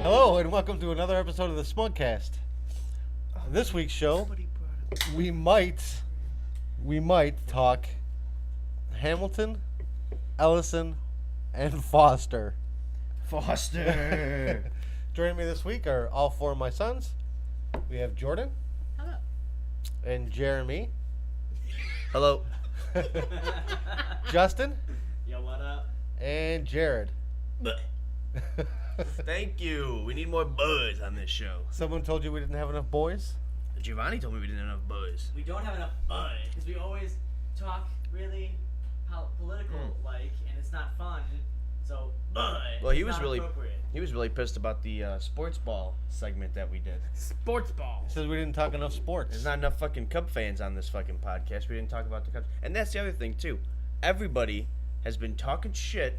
Hello and welcome to another episode of the Smugcast. This week's show, we might talk Hamilton, Ellison, and Foster. Foster. Joining me this week are all four of my sons. We have Jordan. Hello. And Jeremy. Hello. Justin. Yo, what up? And Jared. Thank you. We need more buzz on this show. Someone told you we didn't have enough boys? Giovanni told me we didn't have enough buzz. We don't have enough fun because we always talk really political like, and it's not fun. So, Well, he it's was not really appropriate. he was really pissed about the sports ball segment that we did. Sports ball. He says we didn't talk enough sports. There's not enough fucking Cub fans on this fucking podcast. We didn't talk about the Cubs. And that's the other thing too. Everybody has been talking shit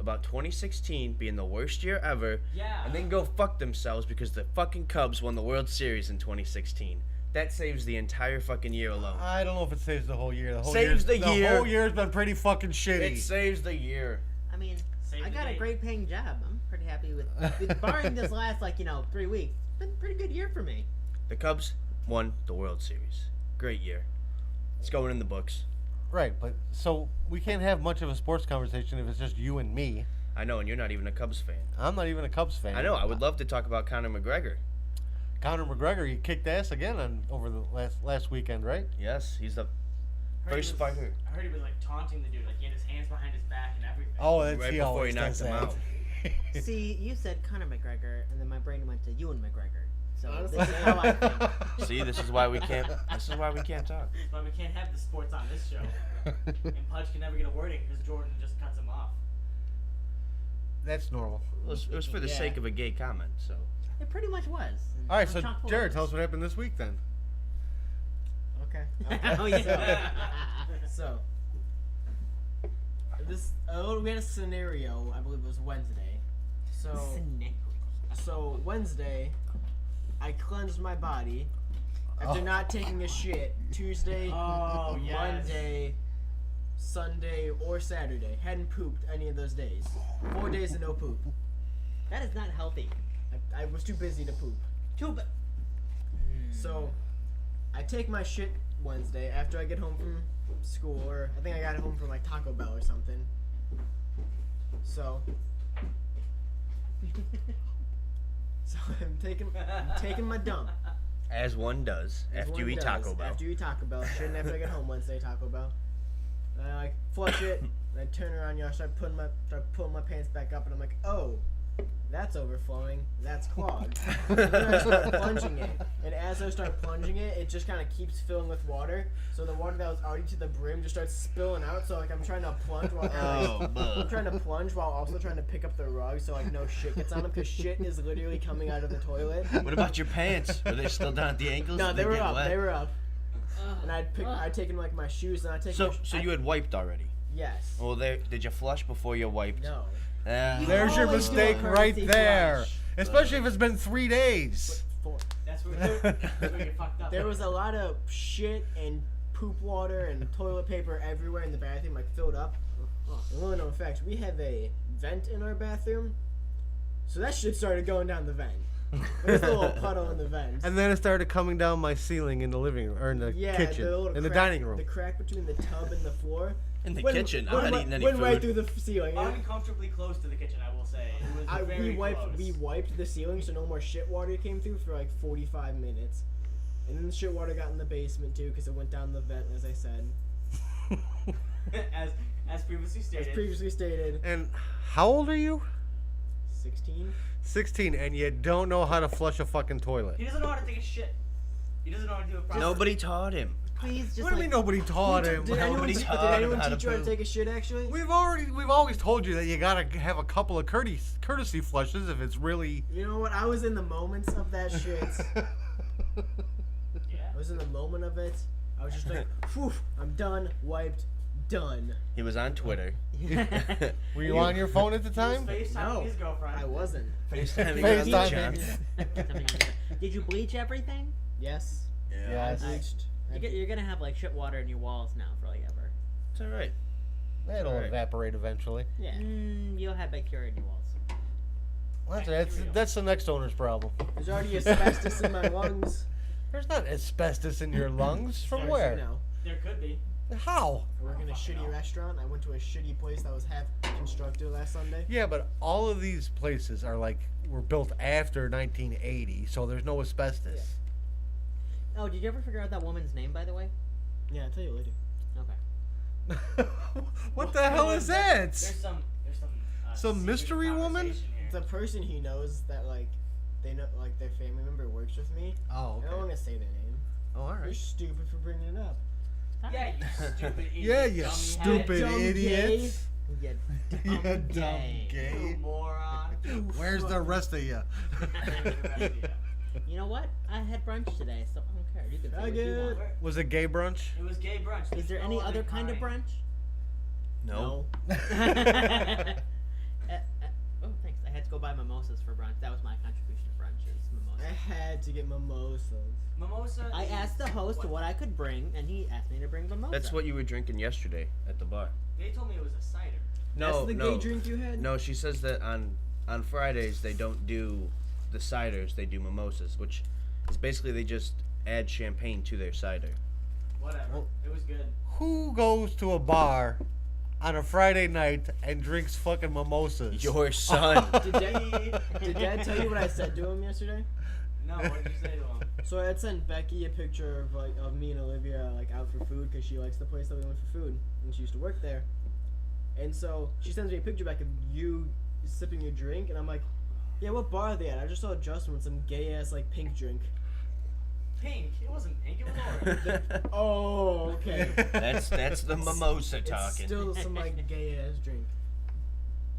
about 2016 being the worst year ever. Yeah. And then go fuck themselves because the fucking Cubs won the World Series in 2016. That saves the entire fucking year alone. I don't know if it saves the whole year. The whole Saves the year. The whole year's been pretty fucking shitty. It saves the year. I mean, Save I the got a date. great paying job. I'm pretty happy with barring this last 3 weeks. It's been a pretty good year for me. The Cubs won the World Series. Great year. It's going in the books. Right, but so we can't have much of a sports conversation if it's just you and me. I know, and you're not even a Cubs fan. I'm not even a Cubs fan. I know. I would love to talk about Conor McGregor. Conor McGregor, he kicked ass again over the last weekend, right? Yes, he's the I heard first he was- fighter. I heard he was like taunting the dude, like he had his hands behind his back and everything. Oh, that's Right he before he always knocked does him that. out. See, you said Conor McGregor, and then my brain went to Ewan McGregor. So this is how I think. See, this is why we can't. This is why we can't talk. But we can't have the sports on this show. And Pudge can never get a word in because Jordan just cuts him off. That's normal. It was for the Yeah. sake of a gay comment. So It pretty much was. All right, I'm so chock full of Jared, this. tell us what happened this week then. Okay. Oh yeah. So, we had a scenario. I believe it was Wednesday. So Wednesday, I cleansed my body after not taking a shit. Tuesday, Oh, yes. Monday, Sunday, or Saturday. Hadn't pooped any of those days. 4 days of no poop. That is not healthy. I was too busy to poop. So, I take my shit Wednesday after I get home from school, or I think I got home from like Taco Bell or something. So, I'm taking my dump. as one does as after one you eat does Taco Bell. After you eat Taco Bell, shouldn't after I get home Wednesday Taco Bell. And I flush it, and I turn around, start pulling my pants back up, and I'm like, oh, that's overflowing. That's clogged. And then I start plunging it, and as I start plunging it, it just kind of keeps filling with water. So the water that was already to the brim just starts spilling out. So I'm trying to plunge while I'm trying to plunge while also trying to pick up the rug so no shit gets on them, because shit is literally coming out of the toilet. What about your pants? Were they still down at the ankles? No, Did they were get up. wet? They were up. And I'd taken like my shoes, and I take. So you had wiped already. Yes. Well, did you flush before you wiped? No. There's your always do a mistake right courtesy there. flush. Especially if it's been 3 days. That's where we get fucked up. There was a lot of shit and poop water and toilet paper everywhere in the bathroom, like filled up. And really no effect. We have a vent in our bathroom, so that shit started going down the vent. There's a little puddle in the vent. And then it started coming down my ceiling in the living room, or in the kitchen, little in the crack- dining room. The crack between the tub and the floor. In the went- kitchen. I'm went not right- eating any went right food. through the ceiling. Uncomfortably close to the kitchen, I will say. It was very close. We wiped the ceiling so no more shit water came through for like 45 minutes. And then the shit water got in the basement too because it went down the vent, as I said. as previously stated. As previously stated, And how old are you? 16. 16, and you don't know how to flush a fucking toilet. He doesn't know how to take a shit. He doesn't know how to do it properly. Nobody taught him. Please just What do you mean nobody taught him? Did anyone, Nobody did taught him anyone how to teach you how to poop. take a shit actually? We've always told you that you gotta have a couple of courtesy flushes if it's really. You know what? I was in the moments of that shit. Yeah. I was in the moment of it. I was just like, whew, I'm done, wiped, done. He was on Twitter. Were you on your phone at the He time? was FaceTiming No, his girlfriend. I wasn't. FaceTiming FaceTiming. with John. Did you bleach everything? Yes. Yes. I bleached. You're gonna have like shit water in your walls now for like ever. It's all right. It'll Alright. evaporate eventually. Yeah. You'll have bacteria in your walls. Well, Bacterial. that's the next owner's problem. There's already asbestos in my lungs. There's not asbestos in your lungs. From Yes, where? I know. There could be. How? I work in a fucking shitty know. restaurant. I went to a shitty place that was half constructed last Sunday. Yeah, but all of these places were built after 1980, so there's no asbestos. Oh, did you ever figure out that woman's name, by the way? Yeah, I'll tell you later. Okay. What the hell is that? There's some Some secret mystery woman? conversation here. The person he knows that they know their family member works with me. Oh, I don't want to say their name. Oh, all You're stupid for bringing it up. Yeah, you stupid idiot. Yeah, you dummy stupid Dumb idiot. Yeah, You dumb gay. Head. You gay. moron. Where's the rest of you? You know what? I had brunch today, so I don't care. You can say what you want. Was it gay brunch? It was gay brunch. Is There's there no any other kind of kind. brunch? No. Oh, thanks. I had to go buy mimosas for brunch. That was my contribution to brunch. Is I mimosas. had to get mimosas. Mimosa. I is asked the host what I could bring, and he asked me to bring mimosa. That's what you were drinking yesterday at the bar. They told me it was a cider. No, That's the no. gay drink you had? No, she says that on Fridays they don't do the ciders, they do mimosas, which is basically they just add champagne to their cider. Whatever. Well- It was good. Who goes to a bar on a Friday night and drinks fucking mimosas? Your son. Did Dad tell you what I said to him yesterday? No, what did you say to him? So I had sent Becky a picture of me and Olivia out for food because she likes the place that we went for food and she used to work there. And so she sends me a picture back of you sipping your drink and I'm like, yeah, what bar are they at? I just saw Justin with some gay ass pink drink. Pink. It wasn't pink. It was orange. Oh, okay. That's the mimosa It's talking. still some gay ass drink.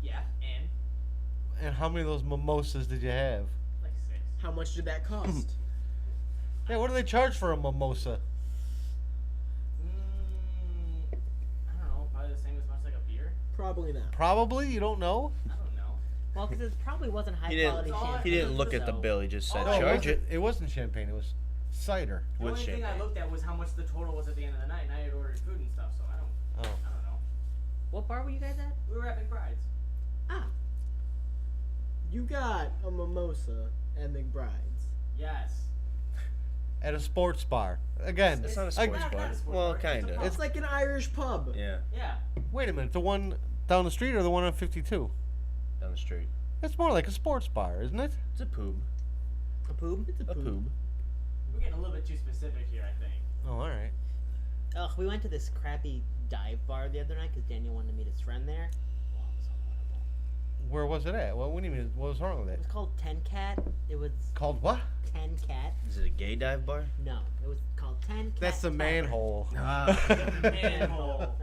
Yeah, and And how many of those mimosas did you have? like 6. How much did that cost? Yeah, what do they charge for a mimosa? I don't know. Probably the same as much like a beer. Probably not. Probably, you don't know? I don't know. Well, because it probably wasn't high He didn't. quality champagne. He didn't look at the so- bill. He just said Oh, charge it. It wasn't champagne. It was cider. The With only thing I champagne. looked at was how much the total was at the end of the night, and I had ordered food and stuff, so I don't Oh. know. What bar were you guys at? We were at McBride's. Ah, You got a mimosa at McBride's. Yes. At a sports bar. Again, It's not a I- sports not bar. a sports Well, bar, it's a kinda. pub. It's like an Irish pub. Yeah, Yeah. wait a minute. The one down the street or the one on 52? down the street. It's more like a sports bar, isn't it? It's a poob. a poob? It's a A pub. poob. We're getting a little bit too specific here, I think. Oh, all right. Ugh, we went to this crappy dive bar the other night because Daniel wanted to meet his friend there. Oh, it was horrible. Where was it at? Well, what do you mean? What was wrong with It it? was called Ten Cat. It was Called what? 10 Cat. Is it a gay dive bar? No, it was called 10 Cat. That's the Tavern. manhole. Manhole.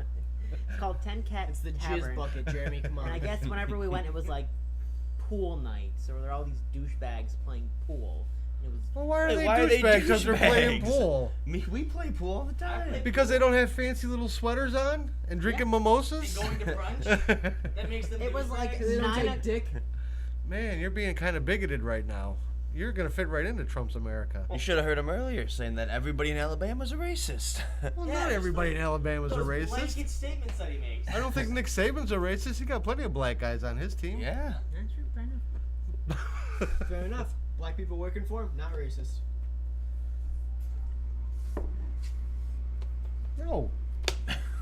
It's called 10 Cat It's the Tavern. jizz bucket, Jeremy. Come on. And I guess whenever we went, it was like pool night. So there were all these douchebags playing pool. And it was Well, why are Wait, they why are they douchebags because they're playing douchebags? pool? We play pool all the time. Because they don't have fancy little sweaters on and drinking mimosas? And going to brunch? That makes them It was like douchebags? They don't 9 take dick. Man, you're being kind of bigoted right now. You're going to fit right into Trump's America. You should have heard him earlier saying that everybody in Alabama's a racist. Well, Yeah, not just everybody those- in Alabama's a Those racist. blanket statements that he makes. I don't think Nick Saban's a racist. He got plenty of black guys on his team. Yeah. That's your friend. Fair enough. Black people working for him, not racist. No.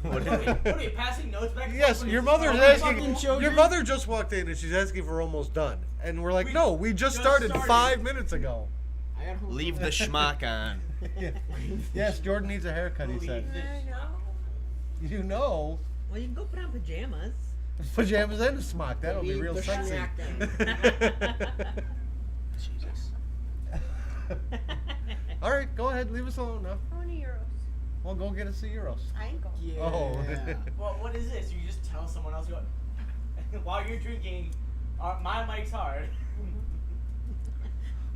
What What are you passing notes back? and Yes, forth? your What is mother's this? fucking asking. children? Your mother just walked in and she's asking if we're almost done. And we're like, We no, we just just started started. 5 minutes ago. I got home Leave the schmuck on. Yes, Jordan needs a haircut, he said. Believe this. You know. Well, you can go put on pajamas. Pajamas and a smock. That'll be Leave real the sexy. schmack Jesus. All right, go ahead. Leave us alone now. How many euros? We'll go get us a Euros. I ain't going. Yeah. Oh. Well, what is this? You just tell someone else, you go, while you're drinking, my mic's hard.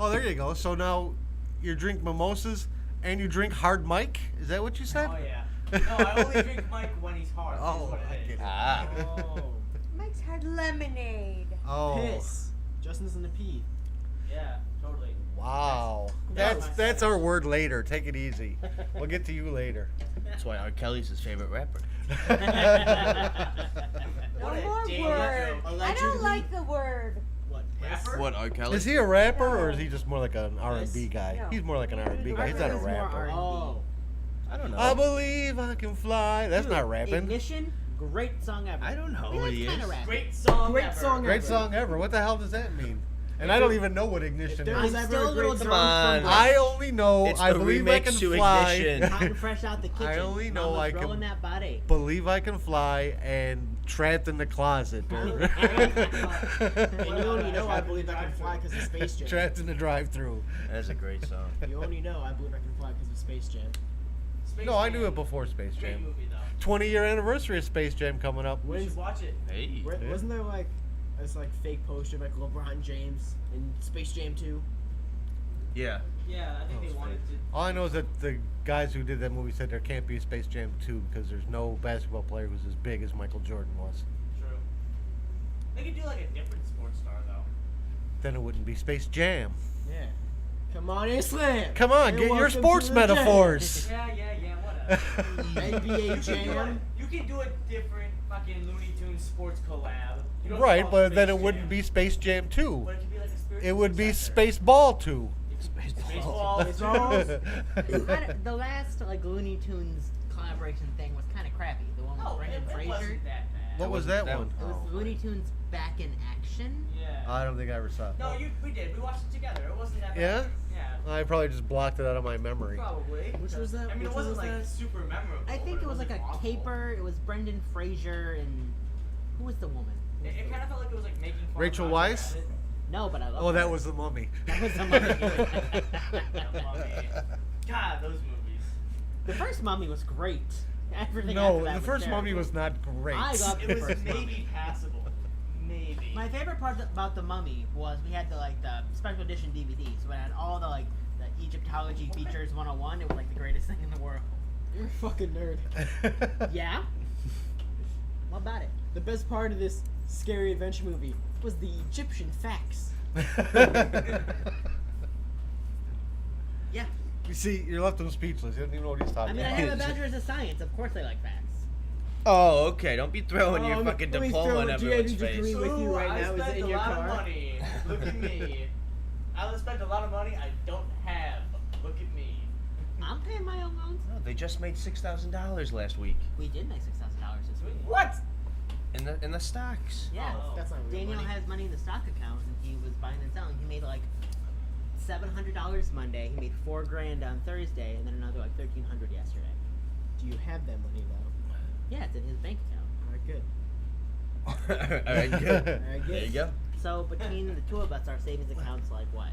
Oh, there you go. So now you drink mimosas and you drink hard Mike? Is that what you said? Oh, yeah. No, I only drink Mike when he's hard. Oh, is what I it get is. it. Ah. Oh. Mike's had lemonade. Oh. Piss. Justin's in the pee. Yeah, totally. Wow. That's- That's our word later. Take it easy. We'll get to you later. That's why R. Kelly's his favorite rapper. No What a more dated word. joke. I Allegedly. don't like the word. What? Rapper? What, R. Kelly? Is he a rapper or is he just more like an R&B Yes. guy? No. He's more like an R&B guy. He's not a Rapper is more rapper. R&B. Oh. I don't know. I believe I can fly. That's Dude, not rapping. Ignition, great song ever. I don't know I mean, who that's he kinda is. rap. Great song. Great ever. song Great ever. song ever. What the hell does that mean? And I don't even know what ignition There is. was I'm ever still a a little great Come song on. from I only know It's I the believe I remix can to fly. Ignition. Hot and fresh out the kitchen. I only know Mama's I can- rolling that body. Believe I can fly and trapped in the closet. And you only know I believe I can fly because of Space Jam. Trapped in the drive-through. That's a great song. You only know I believe I can fly because of Space Jam. Space No, I knew Jam. it before Space Great Jam. movie though. 20-year anniversary of Space Jam coming up. We should watch it. Hey. Yeah. Wasn't there like this like fake poster of like LeBron James in Space Jam 2? Yeah. Yeah, I think Oh, they it's wanted to. All I know is that the guys who did that movie said there can't be a Space Jam 2 because there's no basketball player who's as big as Michael Jordan was. True. They could do like a different sports star though. Then it wouldn't be Space Jam. Yeah. Come on in, Slam. Come on, And get your welcome sports to the jam. metaphors. Yeah, whatever. NBA Jam. You can do a different fucking Looney Tunes sports collab. You don't Right, call but then Space it wouldn't Jam. be Space Jam 2. But it could be like a spiritual It would be successor. Spaceball 2. Baseball. The last like Looney Tunes collaboration thing was kind of crappy. The one with No, Brendan it Fraser. wasn't that bad. What was that one? It was Looney Tunes Back in Action. Yeah. I don't think I ever saw it. No, we did. We watched it together. It wasn't that Yeah? bad. Yeah. I probably just blocked it out of my memory. Probably. Which was that? I mean, Which it one wasn't was like that? super memorable. I think but it was like a wasn't awful. caper. It was Brendan Fraser and who was the woman? It kind of felt like it was like making fun Rachel of Roger Weisz? Rabbit. No, but I love. Oh, that her. was the mummy. That was the mummy. The Mummy. God, those movies. The first Mummy was great. Everything No, after that the was first mummy terrible. was not great. I loved It the was first maybe Mummy. passable. Maybe. My favorite part about the Mummy was we had the special edition DVD, so it had all the the Egyptology features 101. It was like the greatest thing in the world. You're a fucking nerd. Yeah. What about it? The best part of this scary adventure movie was the Egyptian facts. Yeah. You see, you're left him speechless. He doesn't even know what he's I talking mean, I about. have a bachelor's of science. Of course, they like facts. Oh, okay. Don't be throwing your Oh, fucking let me diploma throw in a everyone's GID face. degree with you right I now. Is it spent in a your lot car? of money. Look at me. I spent a lot of money I don't have. Look at me. I'm paying my own loans. No, they just made $6,000 last week We did make $6,000 this week. What? in the stocks. Yeah. Oh, That's not real Daniel money. has money in the stock account, and he was buying and selling. He made like $700 Monday. He made $4,000 on Thursday, and then another like $1,300 yesterday. Do you have that money though? Yeah, it's in his bank account. All right, good. All right, good. All right, good. There you go. So between the two of us, our savings account's like what?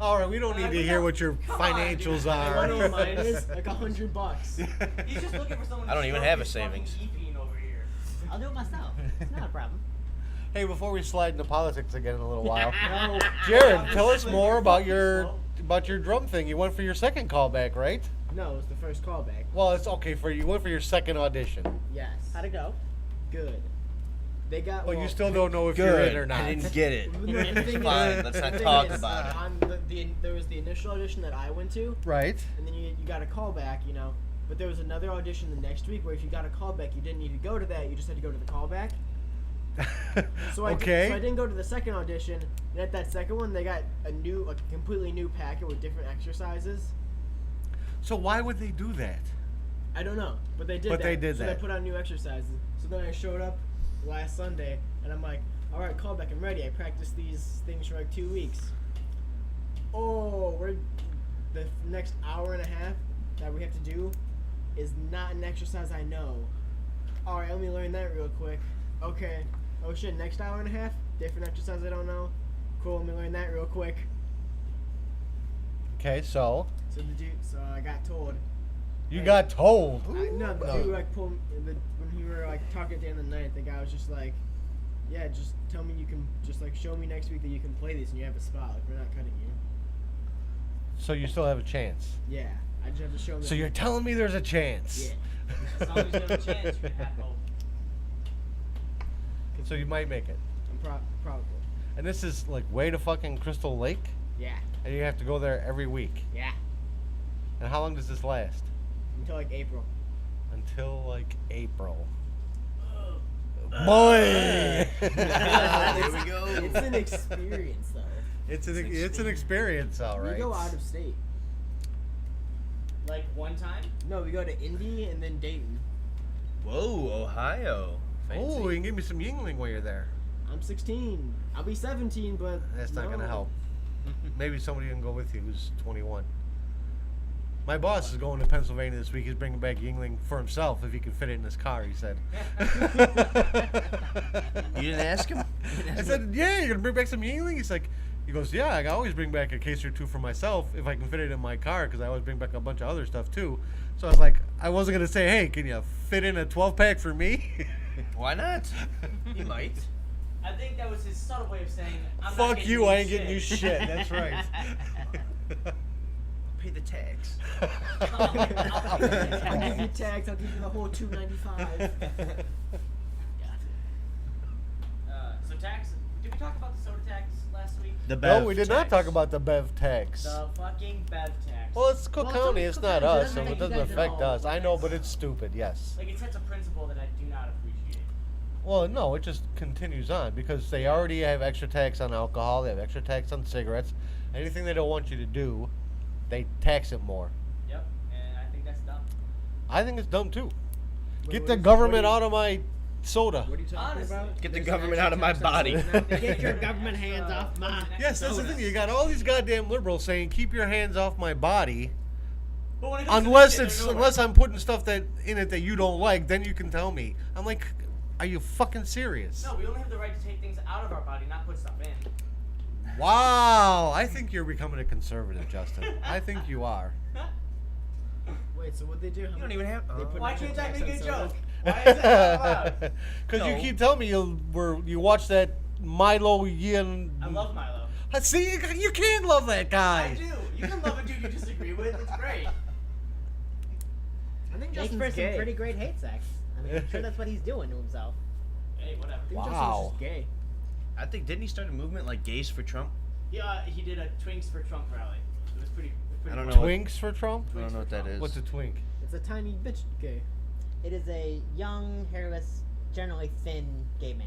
All right, we don't need to hear what your Come on, financials dude. I know are. mine is like $100. He's just looking for someone to I don't even stroke have a his fucking savings. E-bean over here. I'll do it myself. It's not a problem. Hey, before we slide into politics again in a little while, No. Jared, tell us more about your drum thing. You went for your second callback, right? No, it was the first callback. Well, it's okay for you. You went for your second audition. Yes. How'd it go? Good. They got. Well, well, you still don't know if you're Good. in or not. I didn't get it. No, the thing Fine, is- let's the not thing talk is, about it. On there was the initial audition that I went to, Right. and then you got a callback, you know. But there was another audition the next week where if you got a callback, you didn't need to go to that. You just had to go to the callback. So I Okay. didn't go to the second audition. And at that second one, they got a completely new packet with different exercises. So why would they do that? I don't know, but they did. But that. they did so that. they put out new exercises. So then I showed up last Sunday, and I'm like, all right, callback, I'm ready. I practiced these things for like 2 weeks. Oh, the next hour and a half that we have to do is not an exercise I know. All right, let me learn that real quick. Okay. Oh shit, next hour and a half, different exercise I don't know. Cool, let me learn that real quick. Okay, so So I got told. you got told. No, the dude like pulled when we were like talking at the end of the night. The guy was just like, "Yeah, just tell me you can just like show me next week that you can play these and you have a spot. Like we're not cutting you." So you still have a chance. Yeah, I just have to show them. So you're telling me there's a chance. Yeah. As long as you have a chance, you have hope. So you might make it. I'm probably. And this is like way to fucking Crystal Lake, Yeah. and you have to go there every week. Yeah. And how long does this last? Until like April. Until like April. Boy. There we go. It's an experience, though. It's an experience, all right. We go out of state. Like one time? No, we go to Indy and then Dayton. Whoa, Ohio. Fancy. Oh, you can give me some Yingling while you're there. I'm 16. I'll be 17, but That's not no. gonna help. Maybe somebody can go with you who's 21. My boss is going to Pennsylvania this week. He's bringing back Yingling for himself if he can fit it in his car. He said. You didn't ask him? I said, "Yeah, you're gonna bring back some Yingling." He goes, "Yeah, I always bring back a case or two for myself if I can fit it in my car because I always bring back a bunch of other stuff too." So I was like, I wasn't gonna say, "Hey, can you fit in a 12-pack for me?" Why not? He might. I think that was his subtle way of saying, I'm not Fuck getting you! you I ain't shit. getting you shit. That's right. Pay the tax. I'll give you tax. I'll give you the whole $2.95. So tax, did we talk about the soda tax last week? The No, we did not talk about the Bev tax. The fucking Bev tax. Well, it's Cook Well, it's County. only It's Cook not County, so it us, so doesn't it make doesn't you guys affect know, us. I but know, it's- but it's stupid. Yes. Like, it sets a principle that I do not appreciate. Well, no, it just continues on because they already have extra tax on alcohol. They have extra tax on cigarettes. Anything they don't want you to do, they tax it more. Yep, and I think that's dumb. I think it's dumb too. Get what the is- government what out of my soda. What are you talking Honestly. about? Get the There's government an out of my extra tax body. on soda now? Get your government hands off my. Yes, that's the thing. You got all these goddamn liberals saying, "Keep your hands off my body," But when it comes to unless this shit, it's they're nowhere. unless I'm putting stuff that in it that you don't like. Then you can tell me. I'm like, are you fucking serious? No, we only have the right to take things out of our body, not put stuff in. Wow, I think you're becoming a conservative, Justin. I think you are. Wait, so what they do? You don't even have. They put Why extra can't I tax make on a soda? joke? Why is that not allowed? Because you No. keep telling me you watch that Milo Yin. I love Milo. See, you can't love that guy. I do. You can love a dude you disagree with. It's great. I think Makes Justin's for some gay. pretty great hate sex. I mean, I'm sure that's what he's doing to himself. Hey, whatever. I think Wow. Justin's just gay. I think didn't he start a movement like gays for Trump? Yeah, he did a Twinks for Trump rally. It was pretty. I don't fun. know. Twinks for Trump? I don't know what that is. What's a twink? It's a tiny bitch gay. It is a young, hairless, generally thin gay man.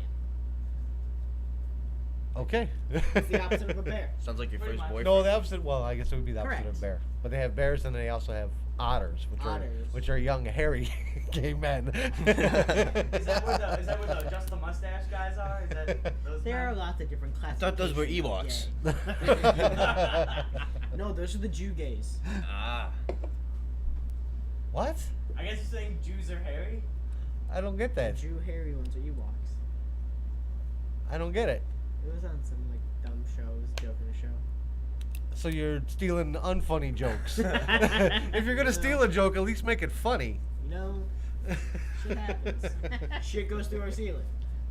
Okay. It's the opposite of a bear. Sounds like your Pretty first much. boyfriend. No, the opposite. Well, I guess it would be the opposite Correct. of bear. But they have bears, and they also have otters, Otters. which are young, hairy gay men. Is that where the just the mustache guys are? Is that those There are men? lots of different I classifications. thought those were of Ewoks. gay. No, those are the Jew gays. Ah. What? I guess you're saying Jews are hairy? I don't get The that. Jew hairy ones are Ewoks. I don't get it. It was on some like dumb show. It was a joke in a show. So you're stealing unfunny jokes. If you're gonna steal a joke, at least make it funny. You know, shit happens. Shit goes through our ceiling.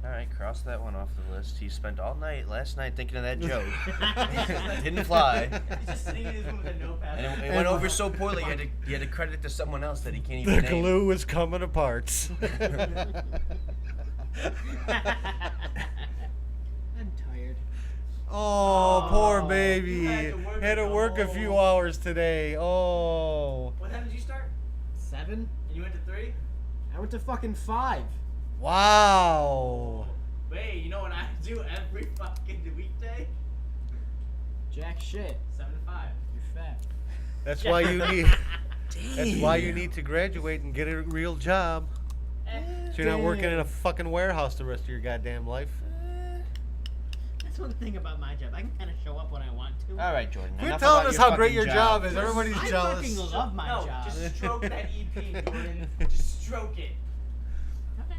All right, cross that one off the list. He spent all night last night thinking of that joke. Didn't fly. He's just sitting in his room with a notepad. And it went over so poorly, he had to credit it to someone else that he can't even The name. glue is coming apart. I'm tired. Oh, poor Oh, baby. you had to work Had to the work a whole- few hours today. Oh. What time did you start? 7? And you went to 3? I went to fucking 5. Wow. Wait, you know what I do every fucking weekday? Jack shit. 7 to 5. You're fat. That's why you need. That's why you need to graduate and get a real job. So you're not working in a fucking warehouse the rest of your goddamn life. That's one thing about my job. I can kind of show up when I want to. All right, Jordan. Quit enough telling about us your how great fucking your job is. Everybody's I jealous. fucking love my no, job. just stroke that EP, Jordan. Just stroke it. Okay.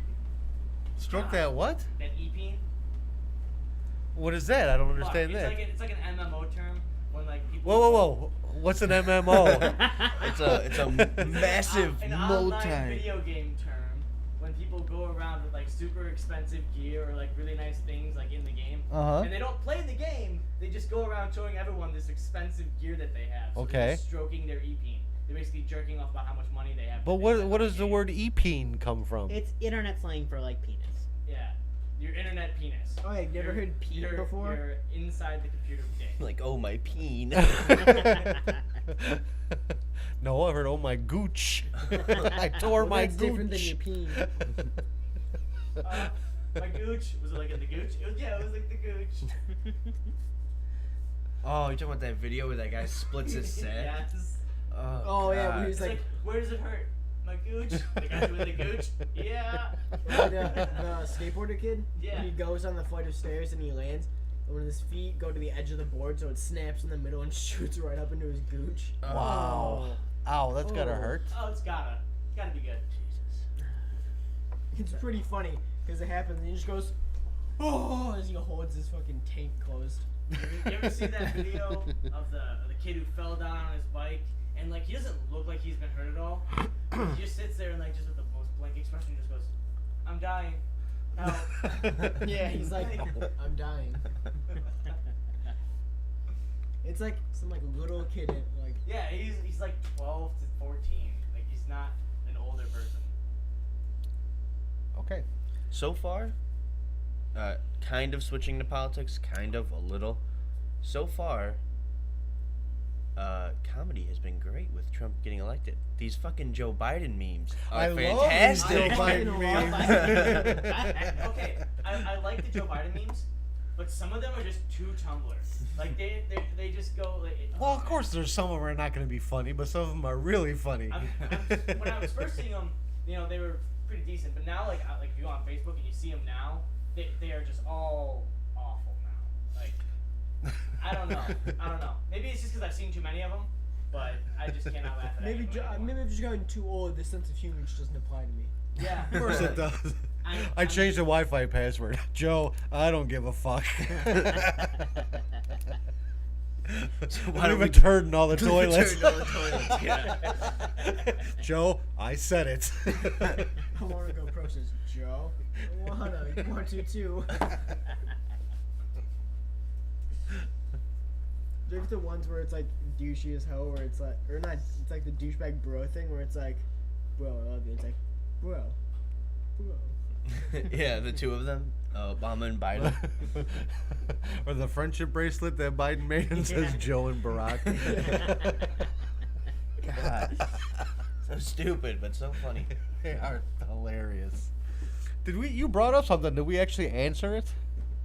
Stroke that what? That EP. What is that? I don't Fuck, understand it's that. Like it's like an MMO term when like people. Whoa, whoa, whoa! What's an MMO? It's a massive an online multi. video game term when people go around with like super expensive gear or like really nice things like in the game. Uh-huh. And they don't play the game. They just go around showing everyone this expensive gear that they have. So Okay. They're just stroking their EP. They're basically jerking off about how much money they have. But to what spend what on does the game. word epeen come from? It's internet slang for like penis. Yeah, your internet penis. Oh, yeah, you never Your- heard peen your- before? Your inside the computer dick. Like, oh my peen. No, I've heard. Oh my gooch! I tore Well, my that's gooch. different than your peen. My gooch. Was it like in the gooch? It was like the gooch. Oh, you talking about that video where that guy splits his sack? Yes. Oh, yeah, God. where It's he's like, like, where does it hurt? My gooch. The guy with the gooch. Yeah. the skateboarder kid. Yeah. He goes on the flight of stairs and he lands. And when his feet go to the edge of the board, so it snaps in the middle and shoots right up into his gooch. Wow. Ow, that's gotta Oh. hurt. Oh, it's gotta be good. It's pretty funny because it happens and he just goes, oh, as he holds his fucking tank closed. You ever see that video of the kid who fell down on his bike and like he doesn't look like he's been hurt at all? He just sits there and like just with the most blank expression just goes, "I'm dying." Help. Yeah, he's like, I'm dying. It's like some like little kid like. Yeah, he's like 12 to 14. Like he's not an older person. Okay. So far, kind of switching to politics, kind of a little. So far, comedy has been great with Trump getting elected. These fucking Joe Biden memes are I love these fantastic. Joe Biden memes. Okay, I like the Joe Biden memes, but some of them are just too Tumblr. Like they just go. Like, Well, of course, there's some of them are not going to be funny, but some of them are really funny. When I was first seeing them, they were pretty decent. But now, like if you go on Facebook and you see them now, they are just all awful now. Like I don't know. Maybe it's just because I've seen too many of them, but I just cannot laugh at Maybe anyone anymore. maybe I've just gotten too old. The sense of humor just doesn't apply to me. Yeah. Of course it does. I I'm- changed the Wi-Fi password. Joe, I don't give a fuck. why don't Leave a we- turd in all the toilets. Turd in all the toilets, yeah. Joe, I said it. I want to go process Joe. I want to too. There's the ones where it's like douchey as hell, where it's like, or not, it's like the douchebag bro thing, where it's like, bro, I love you. It's like, bro. Yeah, the two of them, Obama and Biden. Or the friendship bracelet that Biden made and says Joe and Barack. God, so stupid, but so funny. They are hilarious. You brought up something. Did we actually answer it?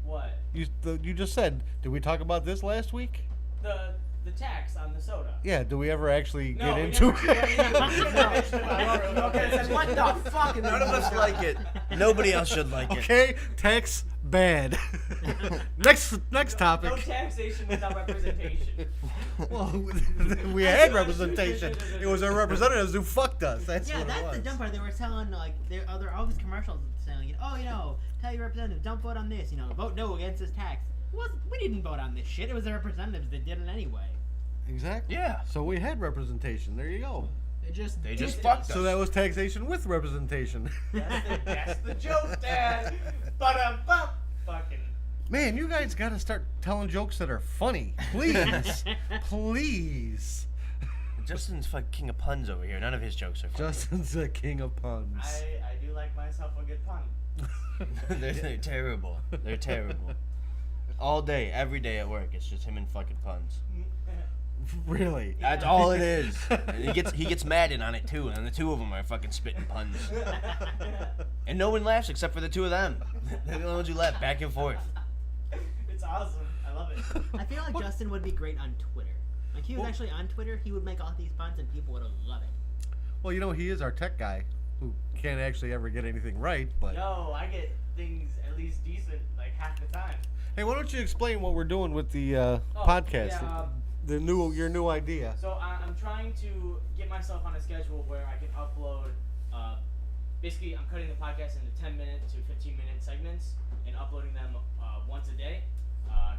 What? You just said, did we talk about this last week? The tax on the soda. Yeah, do we ever actually No, get we into never- it? Okay, then what the fuck? in the None of us like it. Nobody else should like it. Okay, tax bad. next No topic. taxation without representation. Well, we had representation. It was our representatives who fucked us. That's Yeah, what it that's was. the dumb part. They were telling like all these commercials saying, tell your representative, don't vote on this. Vote no against this tax. We didn't vote on this shit. It was the representatives that did it anyway. Exactly. Yeah. So we had representation. There you go. They just fucked us. So that was taxation with representation. That's the joke, Dad. Ba-dum-bum. Fucking. Man, you guys got to start telling jokes that are funny. Please. Please. Justin's fucking king of puns over here. None of his jokes are funny. Justin's the king of puns. I do like myself a good pun. They're terrible. They're terrible. All day, every day at work, it's just him and fucking puns. Really? That's all it is. And he gets mad in on it too, and the two of them are fucking spitting puns. And no one laughs except for the two of them. They're the only ones who laugh back and forth. It's awesome. I love it. I feel like Justin would be great on Twitter. Like he was actually on Twitter, he would make all these puns and people would love it. Well, he is our tech guy who can't actually ever get anything right, but... No, I get things at least decent like half the time. Hey, why don't you explain what we're doing with the Oh, podcast? yeah, Your new idea. So I'm trying to get myself on a schedule where I can upload. Basically, I'm cutting the podcast into 10-minute to 15-minute segments and uploading them once a day.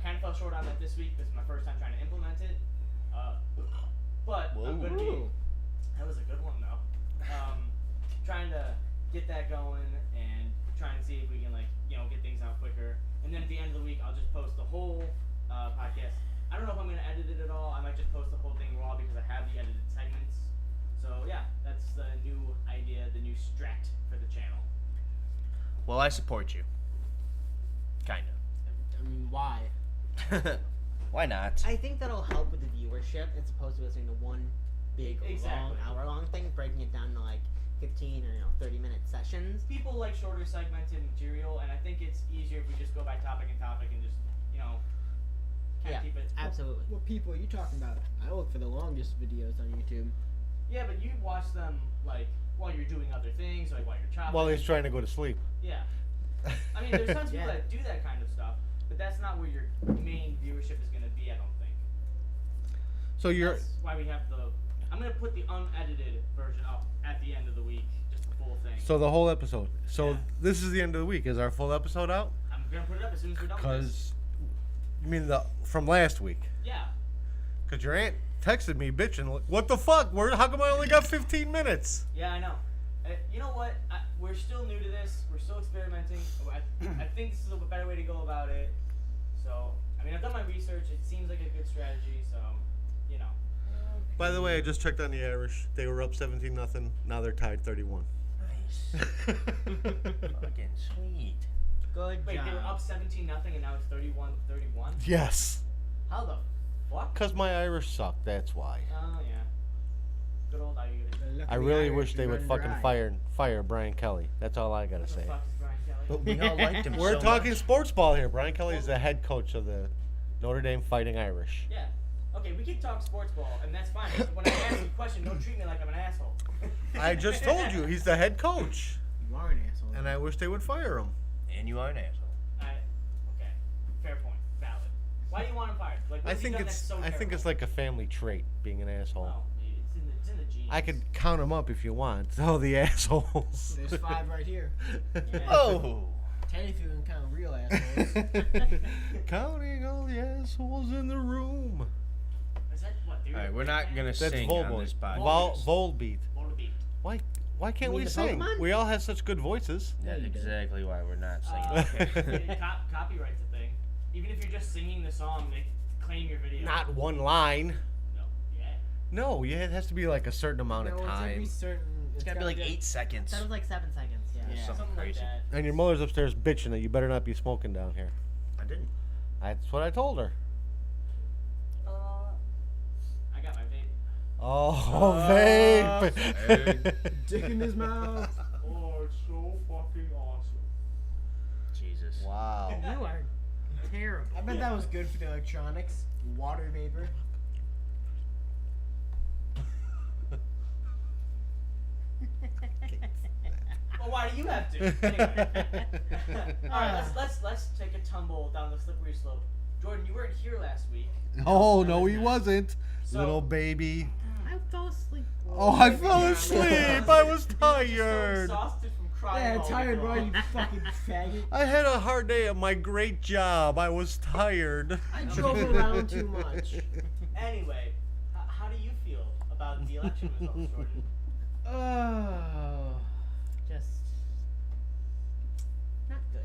Kind of fell short on that this week. This is my first time trying to implement it. But I'm going to be. That was a good one though. Trying to get that going and trying to see if we can get things out quicker. And then at the end of the week, I'll just post the whole podcast. I don't know if I'm going to edit it at all. I might just post the whole thing raw because I have the edited segments. So yeah, that's the new idea, the new strat for the channel. Well, I support you. Kinda. I mean, why? Why not? I think that'll help with the viewership as opposed to listening to one big, Exactly. long, hour-long thing, breaking it down to like 15 or 30-minute sessions. People like shorter segmented material, and I think it's easier if we just go by topic and just kind of keep it. Absolutely. What people are you talking about? I look for the longest videos on YouTube. Yeah, but you watch them like while you're doing other things, like while you're chopping. While he's trying to go to sleep. Yeah. I mean, there's tons of people that do that kind of stuff, but that's not where your main viewership is going to be, I don't think. So That's why we have the. I'm going to put the unedited version up at the end of the week, just the full thing. So the whole episode. So Yeah. this is the end of the week. Is our full episode out? I'm going to put it up as soon as we're done with this. Because you mean from last week? Yeah. Because your aunt texted me bitching, like, what the fuck? How come I only got 15 minutes? Yeah, I know. You know what? We're still new to this. We're still experimenting. I think this is a better way to go about it. So, I mean, I've done my research. It seems like a good strategy. So, By the way, I just checked on the Irish. They were up 17-0. Now they're tied 31. Nice. Fucking sweet. Good Wait, job. they were up 17-0 and now it's 31-31? Yes. How the fuck? Because my Irish suck. That's why. Oh, yeah. Good old Irish. I really wish they would fucking fire Brian Kelly. That's all I gotta Who the say. fuck is Brian Kelly? But we all liked him We're so talking much. sports ball here. Brian Kelly is the head coach of the Notre Dame Fighting Irish. Yeah. Okay, we can talk sports ball, and that's fine. But when I ask you a question, don't treat me like I'm an asshole. I just told you he's the head coach, You are an asshole. and I wish they would fire him. And you are an asshole. Okay, fair point, valid. Why do you want him fired? Like, I what's he think done that's it's so it's like a family trait being an asshole. Well, it's in the genes. I could count them up if you want. All the assholes. There's 5 right here. Yeah. Oh! 10 if you can count real assholes. Counting all the assholes in the room. Is that what? All right, we're not gonna That's sing on Volbeat. this podcast. Volbeat. Volbeat. Why can't You we mean the sing? Pokemon? We all have such good voices. That's exactly why we're not singing. Okay. Copyright's a thing. Even if you're just singing the song, they claim your video. Not one line. No. Yeah. No, yeah, it has to be like a certain amount of No, it's every time. certain. It's gotta be like 8 seconds. That was like 7 seconds. Yeah. Yeah. Something Something crazy. like that. And your mother's upstairs bitching that you better not be smoking down here. I didn't. That's what I told her. I got my vape. Oh, vape. hey. Dick in his mouth. Oh, it's so fucking awesome. Jesus. Wow. You are terrible. I bet that was good for the electronics. Water vapor. Well, why do you have to? Anyway. All right, let's take a tumble down the slippery slope. Jordan, you weren't here last week. Oh, no, he wasn't. So- Little baby. I fell asleep. Oh, I fell asleep. I was So tired. exhausted from crying. Yeah, all tired, week bro. long. You fucking faggot. I had a hard day at my great job. I was tired. I drove around too much. Anyway, how do you feel about the election results, Jordan? Oh. Just not good,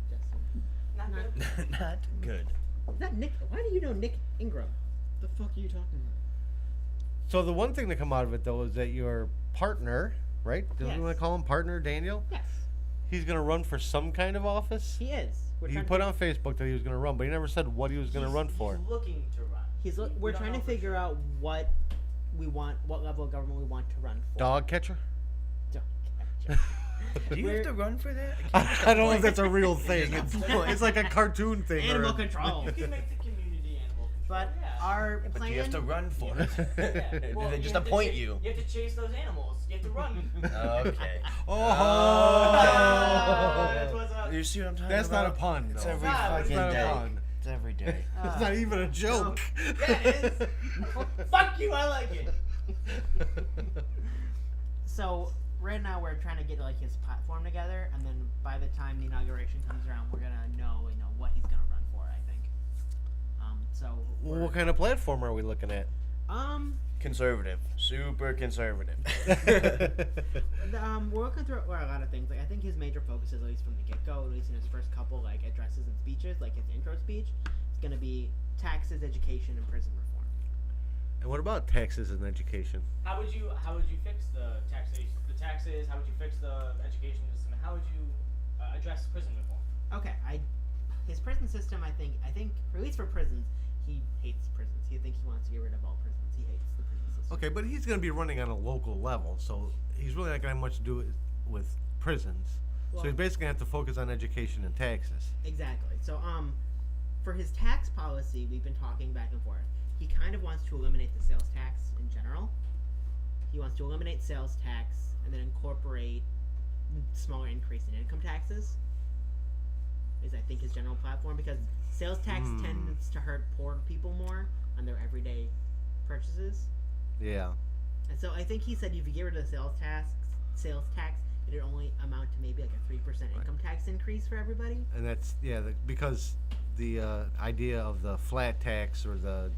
Justin. Not Not- good. Not good. Is that Nick? Why do you know Nick Ingram? The fuck are you talking about? So the one thing to come out of it, though, is that your partner, right? Do Yes. you want to call him partner, Daniel? Yes, He's going to run for some kind of office? he is. We're He trying put to, on Facebook that he was going to run, but he never said what he was going to run for. He's looking to run. We're We don't trying to know for figure sure. out what we want, what level of government we want to run for. Dog catcher? Dog catcher. Do you have to run for that? I don't know if that's a real thing. It's like a cartoon thing. Animal or, control. You can make the community animal control. But yeah. our But plan. do you have to run for it? Yeah. Do Well, they just have to appoint cha- you? You have to chase those animals. You have to run. Okay. Oh. That's what's up. You see what I'm talking That's about? not a pun, It's though. every Nah, it's fucking not a day. pun. It's every day. It's not even a joke. Yeah, it is. Fuck you, I like it. So right now we're trying to get like his platform together, and then by the time the inauguration comes around, we're gonna know what he's gonna run for. I think. So. Well, we're- what kind of platform are we looking at? Conservative. Super conservative. We're looking through a lot of things. Like I think his major focus is, at least from the get-go, at least in his first couple like addresses and speeches, like his intro speech, it's gonna be taxes, education, and prison reform. And what about taxes and education? How would you fix the taxes? How would you fix the education system? And how would you address prison reform? Okay, his prison system, I think, or at least for prisons, he hates prisons. He thinks he wants to get rid of all prisons. He hates the prison system. officer. Okay, but he's going to be running on a local level, so he's really not going to have much to do with prisons. So Well- he's basically going to have to focus on education and taxes. Exactly. So, for his tax policy, we've been talking back and forth. He kind of wants to eliminate the sales tax in general. He wants to eliminate sales tax and then incorporate smaller increase in income taxes. Is I think his general platform, because sales tax tends to hurt poor people more on their everyday purchases. Yeah. And so I think he said if you get rid of the sales tax, it'd only amount to maybe like a 3% income tax increase for everybody. And that's, because the idea of the flat tax or the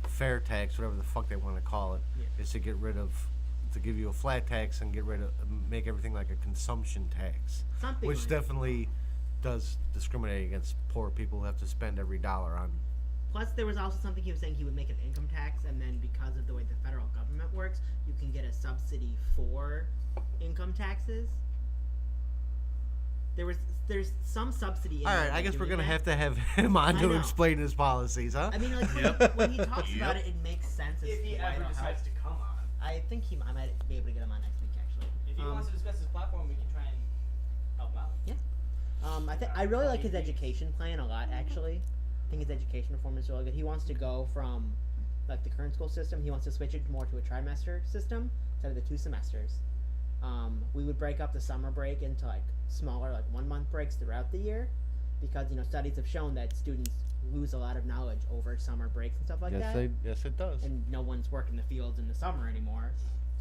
fair tax, whatever the fuck they want to call it, is to get rid of, to give you a flat tax and make everything like a consumption tax. Something Which like definitely does discriminate against poor people who have to spend every dollar on. Plus, there was also something he was saying he would make an income tax, and then because of the way the federal government works, you can get a subsidy for income taxes. There's some subsidy. In All right, there I guess we're doing gonna that. have him on I to know. explain his policies, huh? I mean, like when he talks about it, it makes sense. As If he to why ever it'll decides help. to come on. I think I might be able to get him on next week, actually. If he wants to discuss his platform, we can try and help him out. I really like his education plan a lot, actually. I think his education reform is really good. He wants to go from like the current school system. He wants to switch it more to a trimester system instead of the 2 semesters. We would break up the summer break into like smaller, like 1 month breaks throughout the year, because studies have shown that students lose a lot of knowledge over summer breaks and stuff like that. Yes, it does. And no one's working the fields in the summer anymore.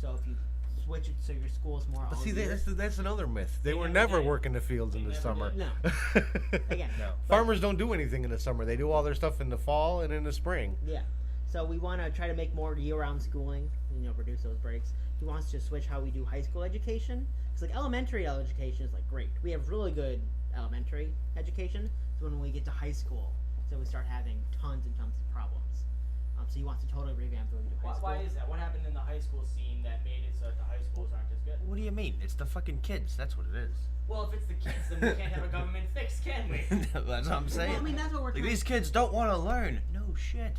So if you switch it so your school's more But all see, year. that's another myth. They They were never never did. working the fields in They the never summer. did. No. Again, No. Farmers don't do anything in the summer. They do all their stuff in the fall and in the spring. Yeah. So we want to try to make more year-round schooling, reduce those breaks. He wants to switch how we do high school education. Because like elementary education is like great. We have really good elementary education. So when we get to high school, so we start having tons and tons of problems. So he wants to totally revamp the way we do high school. Why is that? What happened in the high school scene that made it so that the high schools aren't as good? What do you mean? It's the fucking kids. That's what it is. Well, if it's the kids, then we can't have a government fix, can we? That's what I'm saying. Well, I mean, that's what we're Like, trying. these kids don't want to learn. No shit.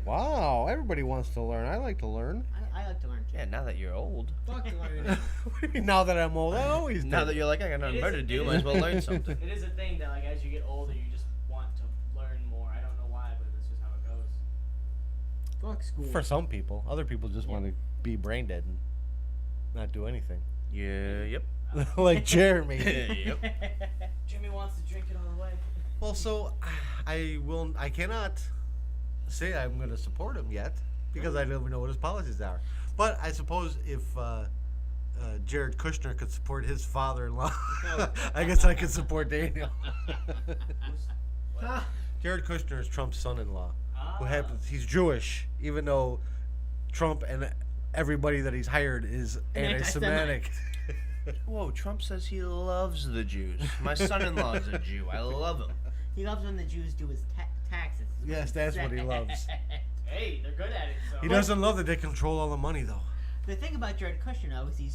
Wow, everybody wants to learn. I like to learn. I like to learn too. Yeah, now that you're old. Fuck learning. Now that I'm old, I always Now did. that you're like, I got nothing better to do, might as well learn something. It is a thing that, like, as you get older, you just want to learn more. I don't know why, but that's just how it goes. Fuck school. For some people, other people just Yeah. want to be brain dead and not do anything. Yeah, yep. Like Jeremy. Yep. Jimmy wants to drink it all the way. Well, so I cannot say I'm going to support him yet because I don't even know what his policies are. But I suppose if Jared Kushner could support his father-in-law, I guess I could support Daniel. Ah, Jared Kushner is Trump's son-in-law. Who Ah. happens? He's Jewish, even though Trump and everybody that he's hired is anti-Semitic. Whoa, Trump says he loves the Jews. My son-in-law is a Jew. I love him. He loves when the Jews do his taxes. Yes, that's what he loves. Hey, they're good at it, so. He doesn't love that they control all the money, though. The thing about Jared Kushner, though, is he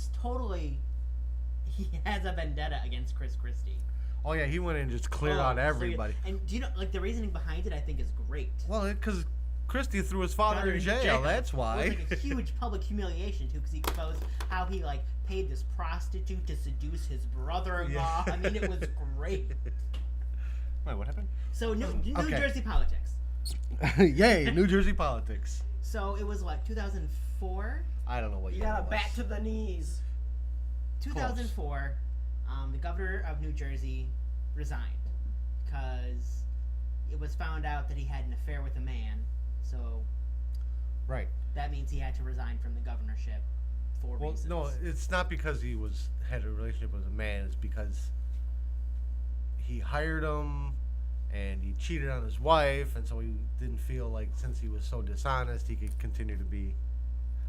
has a vendetta against Chris Christie. Oh yeah, he went in and just cleared Oh, out so everybody. and do you know, like, the reasoning behind it, I think, is great. Well, because Christie threw his father in jail. That's Well, why. it's like a huge public humiliation, too, because he exposed how he, like, paid this prostitute to seduce his brother-in-law. Yeah. I mean, it was great. Wait, what happened? So, New Okay. Jersey politics. Yay, New Jersey politics. So, it was, what, 2004? I don't know what you year got it a was. bat to the knees. 2004, the governor of New Jersey resigned because it was found out that he had an affair with a man. So Right. that means he had to resign from the governorship for Well, reasons. no, it's not because he had a relationship with a man. It's because he hired him and he cheated on his wife, and so he didn't feel like since he was so dishonest, he could continue to be.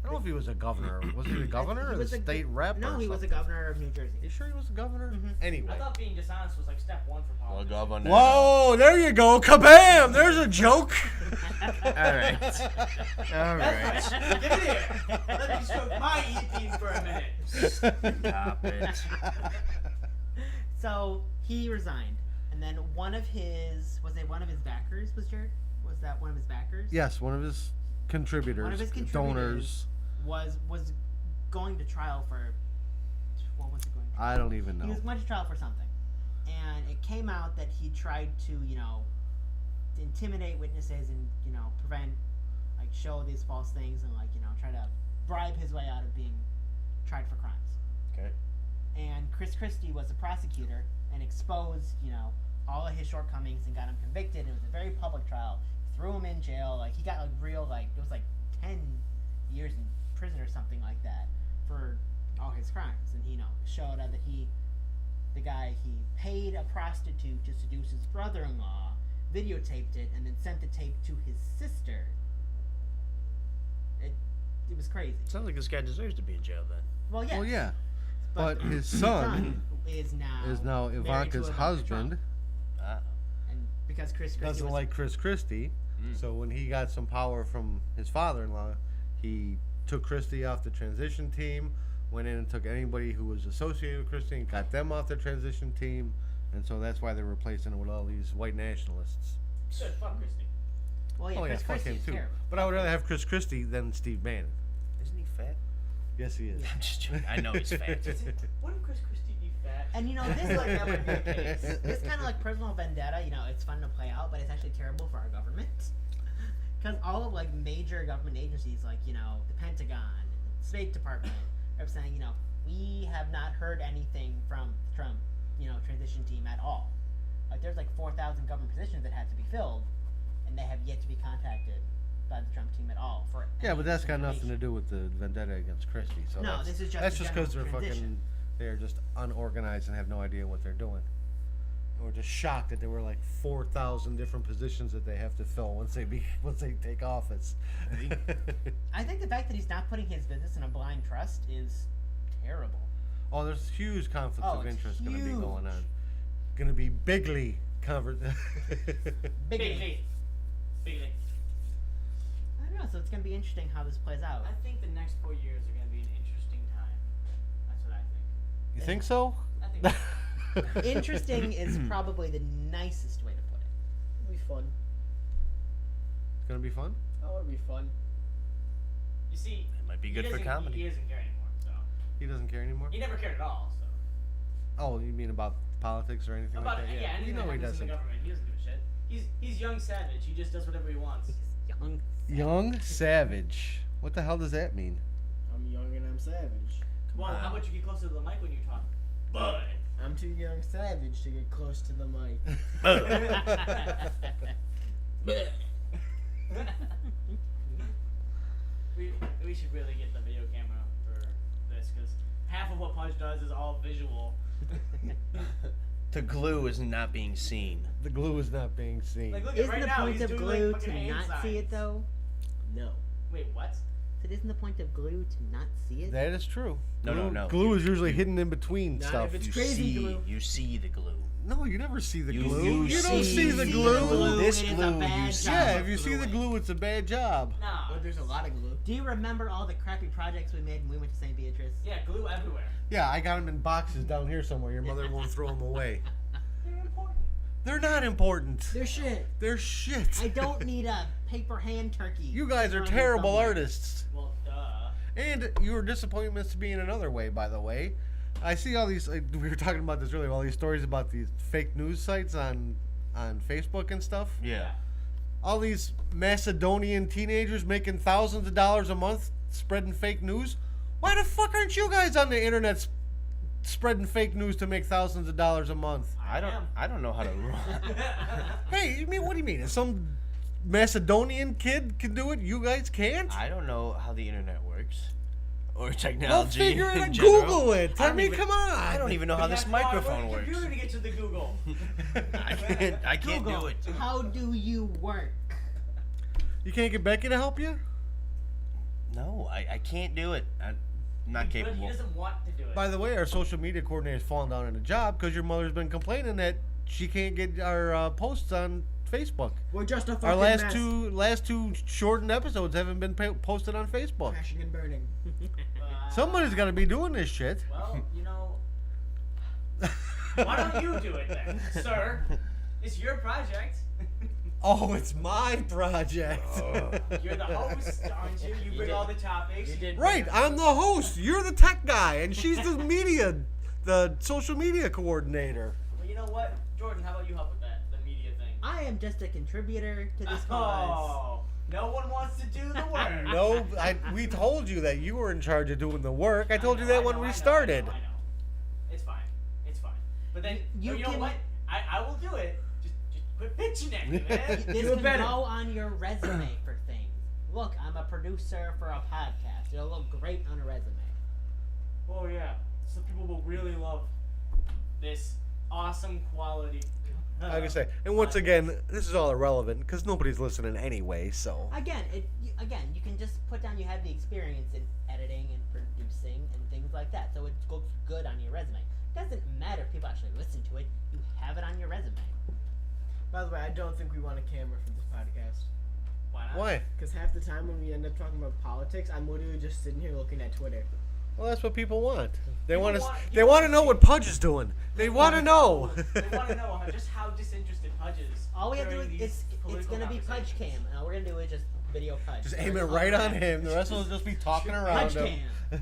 I don't know if he was a governor. Was he the governor or the state rep? No, or he was the something? governor of New Jersey. You sure he was the governor? Mhm. Anyway. I thought being dishonest was like step one for politics. governor. Whoa, there you go. Kabam! There's a joke. All right. All That's right. right. Give it here. Let me stroke my e-bean for a minute. Stop it. So he resigned, and then one of his backers was Jared. Was that one of his backers? Yes, one of his contributors, One of his donors. was going to trial for what was it going to? I don't even He know. was going to trial for something, and it came out that he tried to intimidate witnesses and prevent show these false things and try to bribe his way out of being tried for crimes. Okay. And Chris Christie was the prosecutor and exposed all of his shortcomings and got him convicted. It was a very public trial. Threw him in jail. He got real it was 10 years in prison or something like that for all his crimes. And he showed that he paid a prostitute to seduce his brother-in-law, videotaped it, and then sent the tape to his sister. It was crazy. Sounds like this guy deserves to be in jail then. Well, yeah. Well, yeah. But his son is now married to Ivanka's Ivanka husband. Trump. Ah. And because Chris Christie Doesn't was like Chris Christie. So when he got some power from his father-in-law, he took Christie off the transition team, went in and took anybody who was associated with Christie and got them off the transition team. And so that's why they're replacing it with all these white nationalists. Good, fuck Christie. well, yeah, Oh, yeah, Chris fuck Christie him is too. terrible. But I would rather have Chris Christie than Steve Bannon. Isn't he fat? Yes, he is. I'm just joking. I know he's fat. Wouldn't Chris Christie be fat? And this like that would be the case. This kind of like personal vendetta, it's fun to play out, but it's actually terrible for our government. Because all of major government agencies, the Pentagon, State Department, are saying, we have not heard anything from the Trump, transition team at all. There's 4,000 government positions that had to be filled, and they have yet to be contacted by the Trump team at all for. Yeah, but that's got nothing to information. do with the vendetta against Christie. So No, that's, this is just that's a just because they're general transition. they're just unorganized and have no idea what they're doing. We're just shocked that there were 4,000 different positions that they have to fill once they take office. I think the fact that he's not putting his business in a blind trust is terrible. Oh, there's huge conflicts Oh, of it's interest going to be huge. going on. Going to be bigly covered. Bigly. Bigly. I don't know, so it's going to be interesting how this plays out. I think the next 4 years are going to be an interesting time. That's what I think. You think so? I think so. Interesting is probably the nicest way to put it. It'll be fun. It's going to be fun? Oh, it'll be fun. You see, It might be he good for doesn't- comedy. He doesn't care anymore, so. He doesn't care anymore? He never cared at all, so. Oh, you mean about politics or anything About like that? yeah, we anything know that he happens in doesn't. the government, he doesn't give a shit. He's young savage. He just does whatever he wants. Young. Young Savage. What the hell does that mean? I'm young and I'm savage. Well, how about you get closer to the mic when you talk? Bud. I'm too young savage to get close to the mic. we should really get the video camera for this because half of what Pudge does is all visual. The glue is not being seen. The glue is not being seen. Like, look at Isn't right the now, point he's of doing, glue like, to fucking hand not see it signs. though? No. Wait, what? So isn't the point of glue to not see it? That is true. No, glue, no. Glue is usually hidden in between Not stuff. if it's You crazy see, glue. you see the glue. No, you never see the You- glue. you You don't see the see glue. the glue. This it is a glue bad you see. job Yeah, of if you see the gluing. glue, it's a bad job. Nah. But there's a lot of glue. Do you remember all the crappy projects we made when we went to St. Beatrice? Yeah, glue everywhere. Yeah, I got them in boxes down here somewhere. Your mother won't throw them away. They're important. They're not important. They're shit. They're shit. I don't need a paper hand turkey. You guys are around here terrible somewhere. artists. Well, duh. And you were disappointments to me in another way, by the way. I see all these, we were talking about this earlier, all these stories about these fake news sites on Facebook and stuff. Yeah. All these Macedonian teenagers making thousands of dollars a month spreading fake news. Why the fuck aren't you guys on the internet spreading fake news to make thousands of dollars a month? I don't know how to. Hey, you mean, what do you mean? If some Macedonian kid can do it, you guys can't? I don't know how the internet works, or Well, technology. figure it in out. general. Google it. I don't mean, even- come on. I don't even know how You this have to hardware microphone the works. computer to get to the Google. I can't Google, do it. how do you work? You can't get Becky to help you? No, I can't do it. I'm not But he capable. doesn't want to do it. By the way, our social media coordinator's fallen down in a job because your mother's been complaining that she can't get our posts on Facebook. We're just a fucking Our last mess. two shortened episodes haven't been posted on Facebook. Crashing and burning. Somebody's got to be doing this shit. Well, why don't you do it then, sir? It's your project. Oh, it's my project. You're the host, aren't you? You bring did- all the topics. you did- Right, I'm the host. You're the tech guy, and she's the social media coordinator. Well, you know what, Jordan? How about you help with that, the media thing? I am just a contributor to this cause. Oh, no one wants to do the work. No, we told you that you were in charge of doing the work. I told you that when we started. I know. It's fine. It's fine. But then, You you know can- what? I will do it. Just quit bitching at me, man. This do it can better. go on your resume for things. Look, I'm a producer for a podcast. It'll look great on a resume. Oh, yeah. So people will really love this awesome quality. I can say, and once again, this is all irrelevant because nobody's listening anyway. So Again, you can just put down you have the experience in editing and producing and things like that, so it looks good on your resume. It doesn't matter if people actually listen to it. You have it on your resume. By the way, I don't think we want a camera for this podcast. Why not? why? Because half the time when we end up talking about politics, I'm literally just sitting here looking at Twitter. Well, that's what people want. They People want to. want- They people want to want know to what Pudge is doing. They want to know. They want to know just how disinterested Pudge is. All we have to do during is these it's political gonna be Pudge conversations. Cam, and all we're gonna do is just video Pudge. Just aim it right on him. The rest will just be talking around Pudge him. Cam.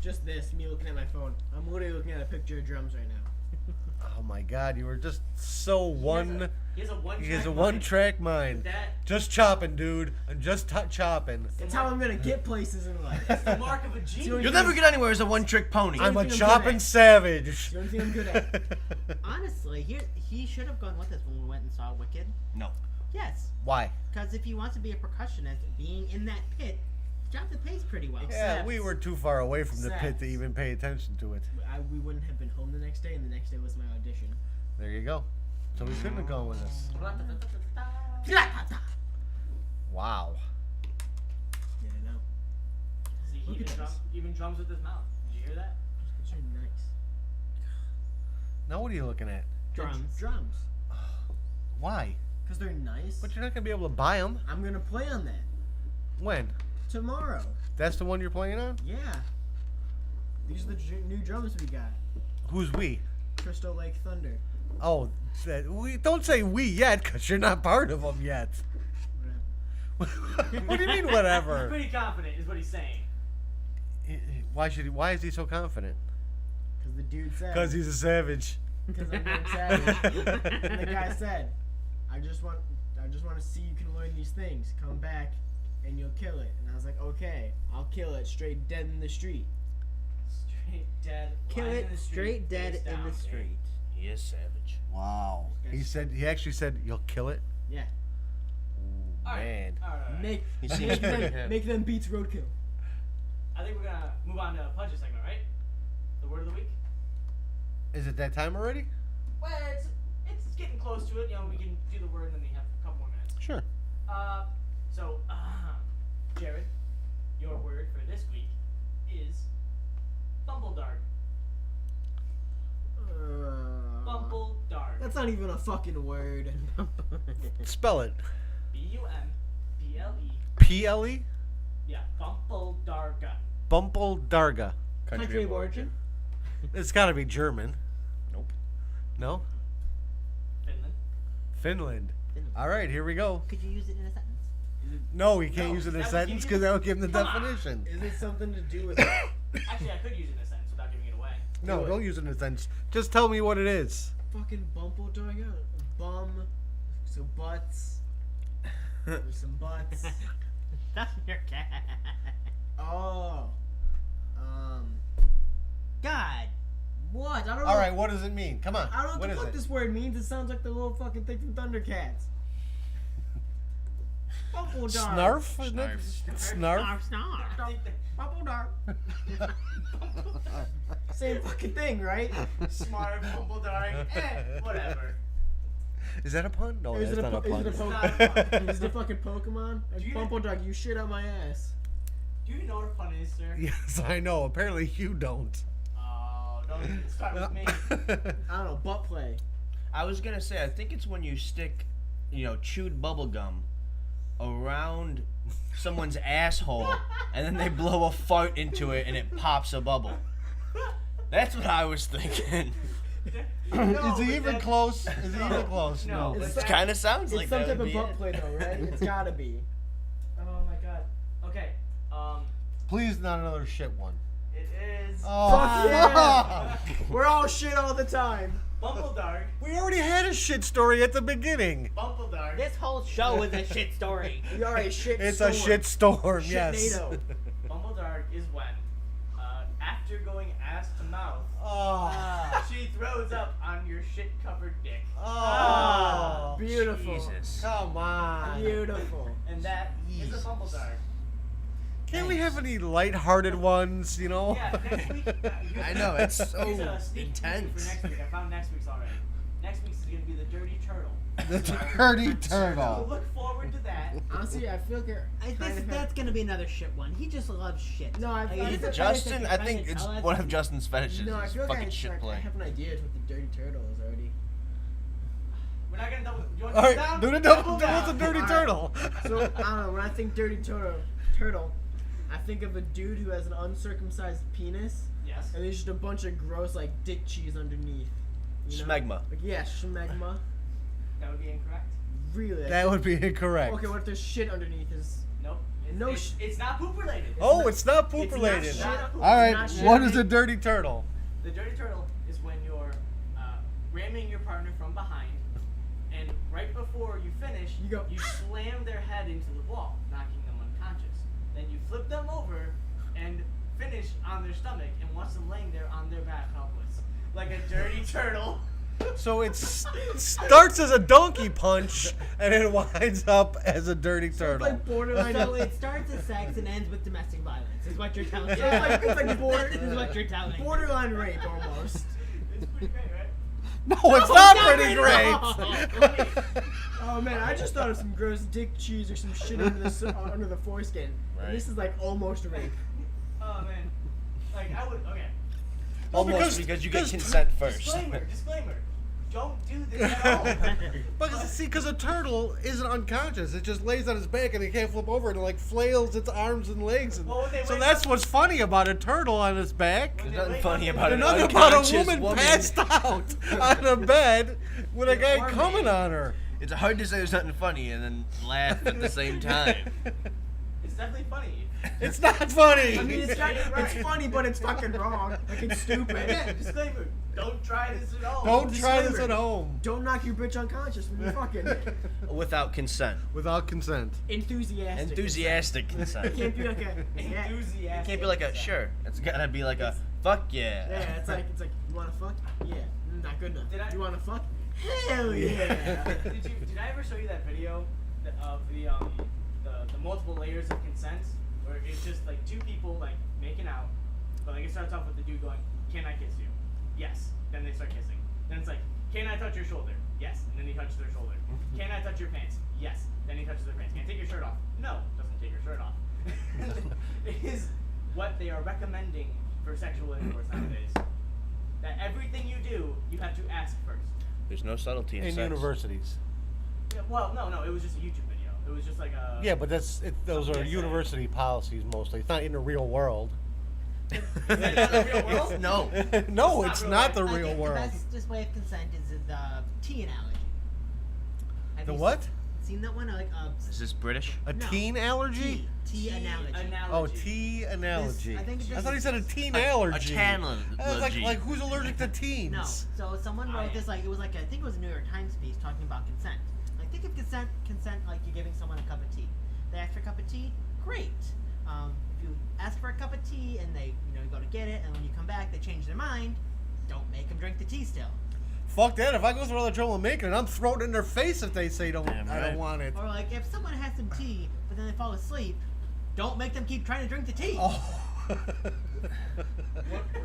Just this, me looking at my phone. I'm literally looking at a picture of drums right now. Oh my God, you were just so one. He has a one. He has a one-track mind. That Just chopping, dude. I'm just chopping. It's how I'm gonna get places in life. That's the mark of a only genius. You'll never get anywhere as a one-trick pony. I'm a think I'm good chopping at. savage. The only thing I'm good at. Honestly, he should have gone with us when we went and saw Wicked. No. Yes, Why? because if he wants to be a percussionist, being in that pit, job that pays pretty well. Yeah, we were too far away from the pit to Sex. even pay attention to it. We wouldn't have been home the next day, and the next day was my audition. There you go. So we shouldn't have gone with us. Wow. Yeah, I know. See, Look at this. even drums with his mouth. Did you hear that? It's really nice. Now what are you looking at? Drums. Drums. Why? Because they're nice. But you're not gonna be able to buy them. I'm gonna play on that When? tomorrow. That's the one you're playing on? Yeah. These are the new drums we got. Who's we? Crystal Lake Thunder. Oh, we don't say we yet, cause you're not part of them yet. Whatever. What do you mean, He's whatever? pretty confident, is what he's saying. Why should he? Why is he so confident? Because the dude said. Cause he's a savage. Because I'm being savage. And the guy said, I just want to see you can learn these things. Come back, and you'll kill it. And I was like, okay, I'll kill it straight dead in the street. Straight dead. Kill lying it in the street, straight dead face in down. the street. He is savage. Wow. He actually said you'll kill it. Yeah. Ooh, Alright, man. alright. Make He seems make pretty them, happy. make them beats roadkill. I think we're gonna move on to Pudge's segment, right? The word of the week. Is it that time already? Well, it's getting close to it. You know, we can do the word and then we have a couple more minutes. Sure. So, Jared, your word for this week is Bumbledarg. Bumbledarg. That's not even a fucking word. Spell it. B-U-M-B-L-E. P-L-E? Yeah, Bumbledarga. Bumbledarga. Country of origin? It's got to be German. Nope. No? Finland. Finland. Finland. All right, here we go. Could you use it in a sentence? No, we can't No, use it in a that would sentence give because you- that would give them the Come on. definition. Is it something to do with? Actually, I could use it in a sentence without giving it away. No, Do it. don't use it in a sentence. Just tell me what it is. Fucking Bumbledorga? Bum. Some butts. There's some butts. That's your cat. Oh. God. What? I don't know. All right, what does it mean? Come on. I don't know What what the is fuck it? this word means. It sounds like the little fucking thing from Thundercats. Bumbledorg. Snarf? Isn't it? Snarf. Snarf? Snarf. I think the Bumbledorg. Same fucking thing, right? smart Bumbledarg. Whatever. Is that a pun? No, Is that's it a not a po- pun. is it a Not a pun. Is it a fucking Pokemon? Do you- Bumbledorg, you shit on my ass. Do you know what a pun is, sir? Yes, I know. Apparently you don't. Oh, don't even start with me. I don't know, butt play. I was gonna say, I think it's when you stick, chewed bubble gum around someone's asshole, and then they blow a fart into it, and it pops a bubble. That's what I was thinking. Is he even close? Is he even close? No. No. It's It kind of sounds It's like some that type would of be butt it. play though, right? It's gotta be. Oh my god. Okay. Please, not another shit one. It is Oh, Fuck yeah! fuck. We're all shit all the time. Bumbledarg. We already had a shit story at the beginning. Bumbledarg. This whole show is a shit story. We are a shit It's storm. a shit storm, yes. Shit-nado. Bumbledarg is when, after going ass to mouth, Oh. she throws up on your shit-covered dick. Oh. Beautiful. Jesus. Come on. Beautiful. And that is a Jesus. Bumbledarg. Can't we have any lighthearted ones, you know? Yeah, next week. I know, it's so here's a sneak preview intense. For next week. I found next week's already. Next week's is going to be the Dirty Turtle. The dirty So turtle. look forward to that. Honestly, I feel like That's gonna be another shit one. He just loves shit. No, I- Like, I- it's a fetish Justin, that I you're think trying to it's tell us. one of Justin's fetishes. No, I is feel like fucking shit I play. have an idea of what the dirty turtle is already. We're not going to double. You want All to right, down? do the double. down. What's a dirty Alright. turtle? So I don't know. When I think dirty turtle, I think of a dude who has an uncircumcised penis, Yes. and there's just a bunch of gross like dick cheese underneath. You know? Smegma. Like yeah, schmegma. That would be incorrect. Really? That would be incorrect. Okay, what if there's shit underneath? Is Nope. No It's, it's not poop related. Oh, not- it's not poop it's not related. shit. All It's right, not shit. what is a dirty turtle? The dirty turtle is when you're ramming your partner from behind, and right before you finish, You go- you slam their head into the wall, knocking them unconscious. Then you flip them over and finish on their stomach and watch them laying there on their back helpless, like a dirty turtle. So it starts as a donkey punch and it winds up as a dirty turtle. like borderline. So it starts as sex and ends with domestic violence. Is what you're telling me. Yeah. It's like border- This is what you're telling me. borderline rape almost. It's pretty great, right? No, it's No, not not pretty great. great. Oh man, I just thought of some gross dick cheese or some shit under the foreskin. Right. And this is like almost rape. Oh man, like I would. Okay. Almost because you get consent first. Disclaimer. Don't do this at all. Because a turtle isn't unconscious. It just lays on its back and it can't flip over and it like flails its arms and legs. And Well, when they so wake that's up- what's funny about a turtle on its back. When There's nothing wake funny up, about There's an nothing about a unconscious woman woman. passed out on a bed with a guy Or coming me. on her. It's hard to say there's nothing funny and then laugh at the same time. It's definitely funny. It's not funny. I mean, it's Right. funny, but it's fucking wrong. Like it's stupid. Again, disclaimer. Don't try this at home. Don't try this Disclaimer. at home Don't knock your bitch unconscious when you're fucking Without consent. without consent. enthusiastic. Enthusiastic It consent. can't be like a yeah. Enthusiastic. It can't be like a sure. It's gotta be like a fuck yeah. Yeah, it's like you wanna fuck? Yeah, not good enough. Did I- You wanna fuck? Hell yeah. Did I ever show you that video of the multiple layers of consent, where it's just like two people like making out, but like it starts off with the dude going, "Can I kiss you?" Yes. Then they start kissing. Then it's like, "Can I touch your shoulder?" Yes. And then he touches their shoulder. "Can I touch your pants?" Yes. Then he touches their pants. "Can I take your shirt off?" No. Doesn't take your shirt off. It is what they are recommending for sexual intercourse nowadays. That everything you do, you have to ask first. There's no subtlety in In sex. universities. Yeah, well, no, it was just a YouTube video. It was just like a. Yeah, but those are Yes, university policies mostly. It's not in the real world. Is that not the real world? No. No, It's it's not not the real I real think world. The best way of consent is the tea analogy. Have The you what? Seen that one? Like Is this British? A No. teen allergy? tea analogy. Oh, tea analogy. I think it I just- thought he said a teen A allergy. tan I was allergy. like who's allergic to teens? No. So someone I wrote am. this like it was like I think it was a New York Times piece talking about consent. Like think of consent like you're giving someone a cup of tea. They ask for a cup of tea, great. If you ask for a cup of tea and they go to get it and when you come back they change their mind, don't make them drink the tea still. Fuck that. If I go through all the trouble making it, I'm throwing it in their face if they say Damn I right. don't want it. Or like if someone has some tea but then they fall asleep, don't make them keep trying to drink the tea. Oh.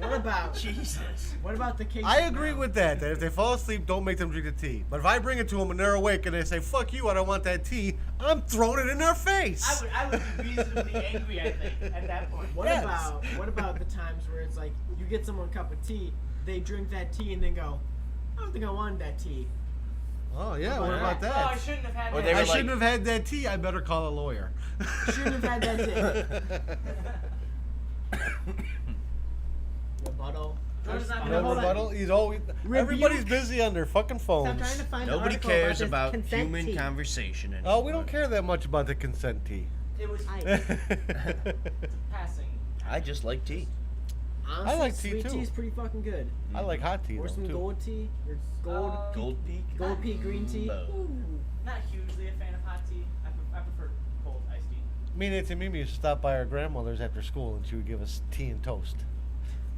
What about Jesus. what about the case? I of agree now? with that. That if they fall asleep, don't make them drink the tea. But if I bring it to them and they're awake and they say "fuck you," I don't want that tea, I'm throwing it in their face. I would be reasonably angry, I think, at that point. What Yes. about the times where it's like you get someone a cup of tea, they drink that tea and then go, I don't think I wanted that tea. Oh yeah, What what about about Oh, I that? shouldn't have had Or that. they I were shouldn't like- have had that tea. I better call a lawyer. Shouldn't have had that tea. Rebuttal. Jordan's not No gonna No hold rebuttal. He's always. Everybody's Rebuke. busy on their fucking Stop trying phones. to find Nobody an article cares this about consent human tea. conversation anymore. Oh, we don't care that much about the consent tea. It was I- passing. I just like tea. Honestly, like tea, sweet too. tea's pretty fucking good. I like hot tea Or though some too. gold tea or gold Gold Peak. gold pea green tea. Bo. Not hugely a fan of hot tea. I prefer cold iced tea. Me and Auntie Mimi used to stop by our grandmother's after school, and she would give us tea and toast.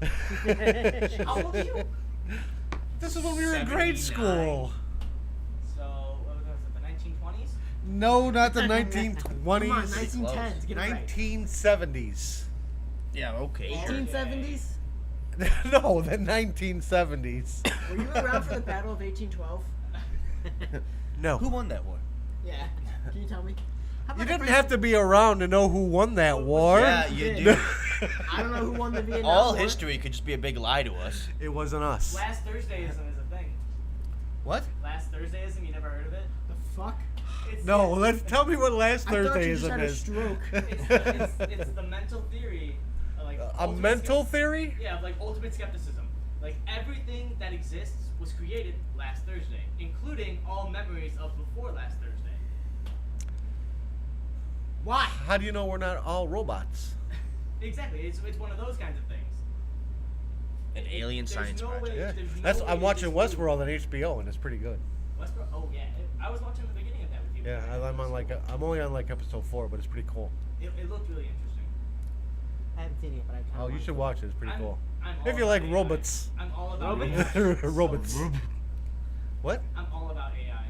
How old are you? This is when we were in grade 79. school. So, what was it, the 1920s? No, not the 1920s. Come on, 1910s. Get it right. 1970s. Yeah, okay. 1870s? No, the 1970s. Were you around for the Battle of 1812? No. Who won that war? Yeah. Can you tell me? How You about didn't if have to be around to know who won that war. Yeah, you did. do. I don't know who won the Vietnam All War. history could just be a big lie to us. It wasn't us. Last Thursdayism is a thing. What? Last Thursdayism, you never heard of it? The fuck? It's No, let's tell me what last I thought you just Thursdayism had a is. stroke. It's the mental theory. Like A ultimate mental skep- theory? Yeah, like ultimate skepticism. Like everything that exists was created last Thursday, including all memories of before last Thursday. Why? How do you know we're not all robots? Exactly. It's one of those kinds of things. An alien There's science no project. way- Yeah. there's no That's way I'm to watching dispute- Westworld on HBO, and it's pretty good. Westbrook. Oh yeah, I was watching the beginning of that with you. Yeah, I'm on like I'm only on like episode 4, but it's pretty cool. It looked really interesting. I haven't seen it, but I kind of Oh, you should watch it. It's pretty cool. I'm If all you like about AI. robots. I'm all about Robots? AI. So Robots. good. What? I'm all about AI.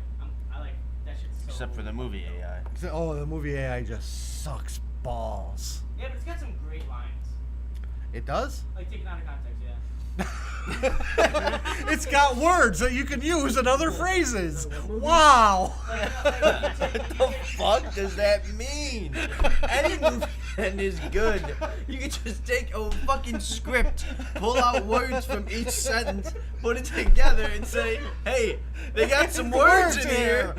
I like that shit's so. Except for the movie AI. Oh, the movie AI just sucks balls. Yeah, but it's got some great lines. It does? Like taken out of context, yeah. It's got words that you can use in other phrases. Wow. What the fuck does that mean? Any movie that is good, you can just take a fucking script, pull out words from each sentence, put it together, and say, "Hey, they got some words in here."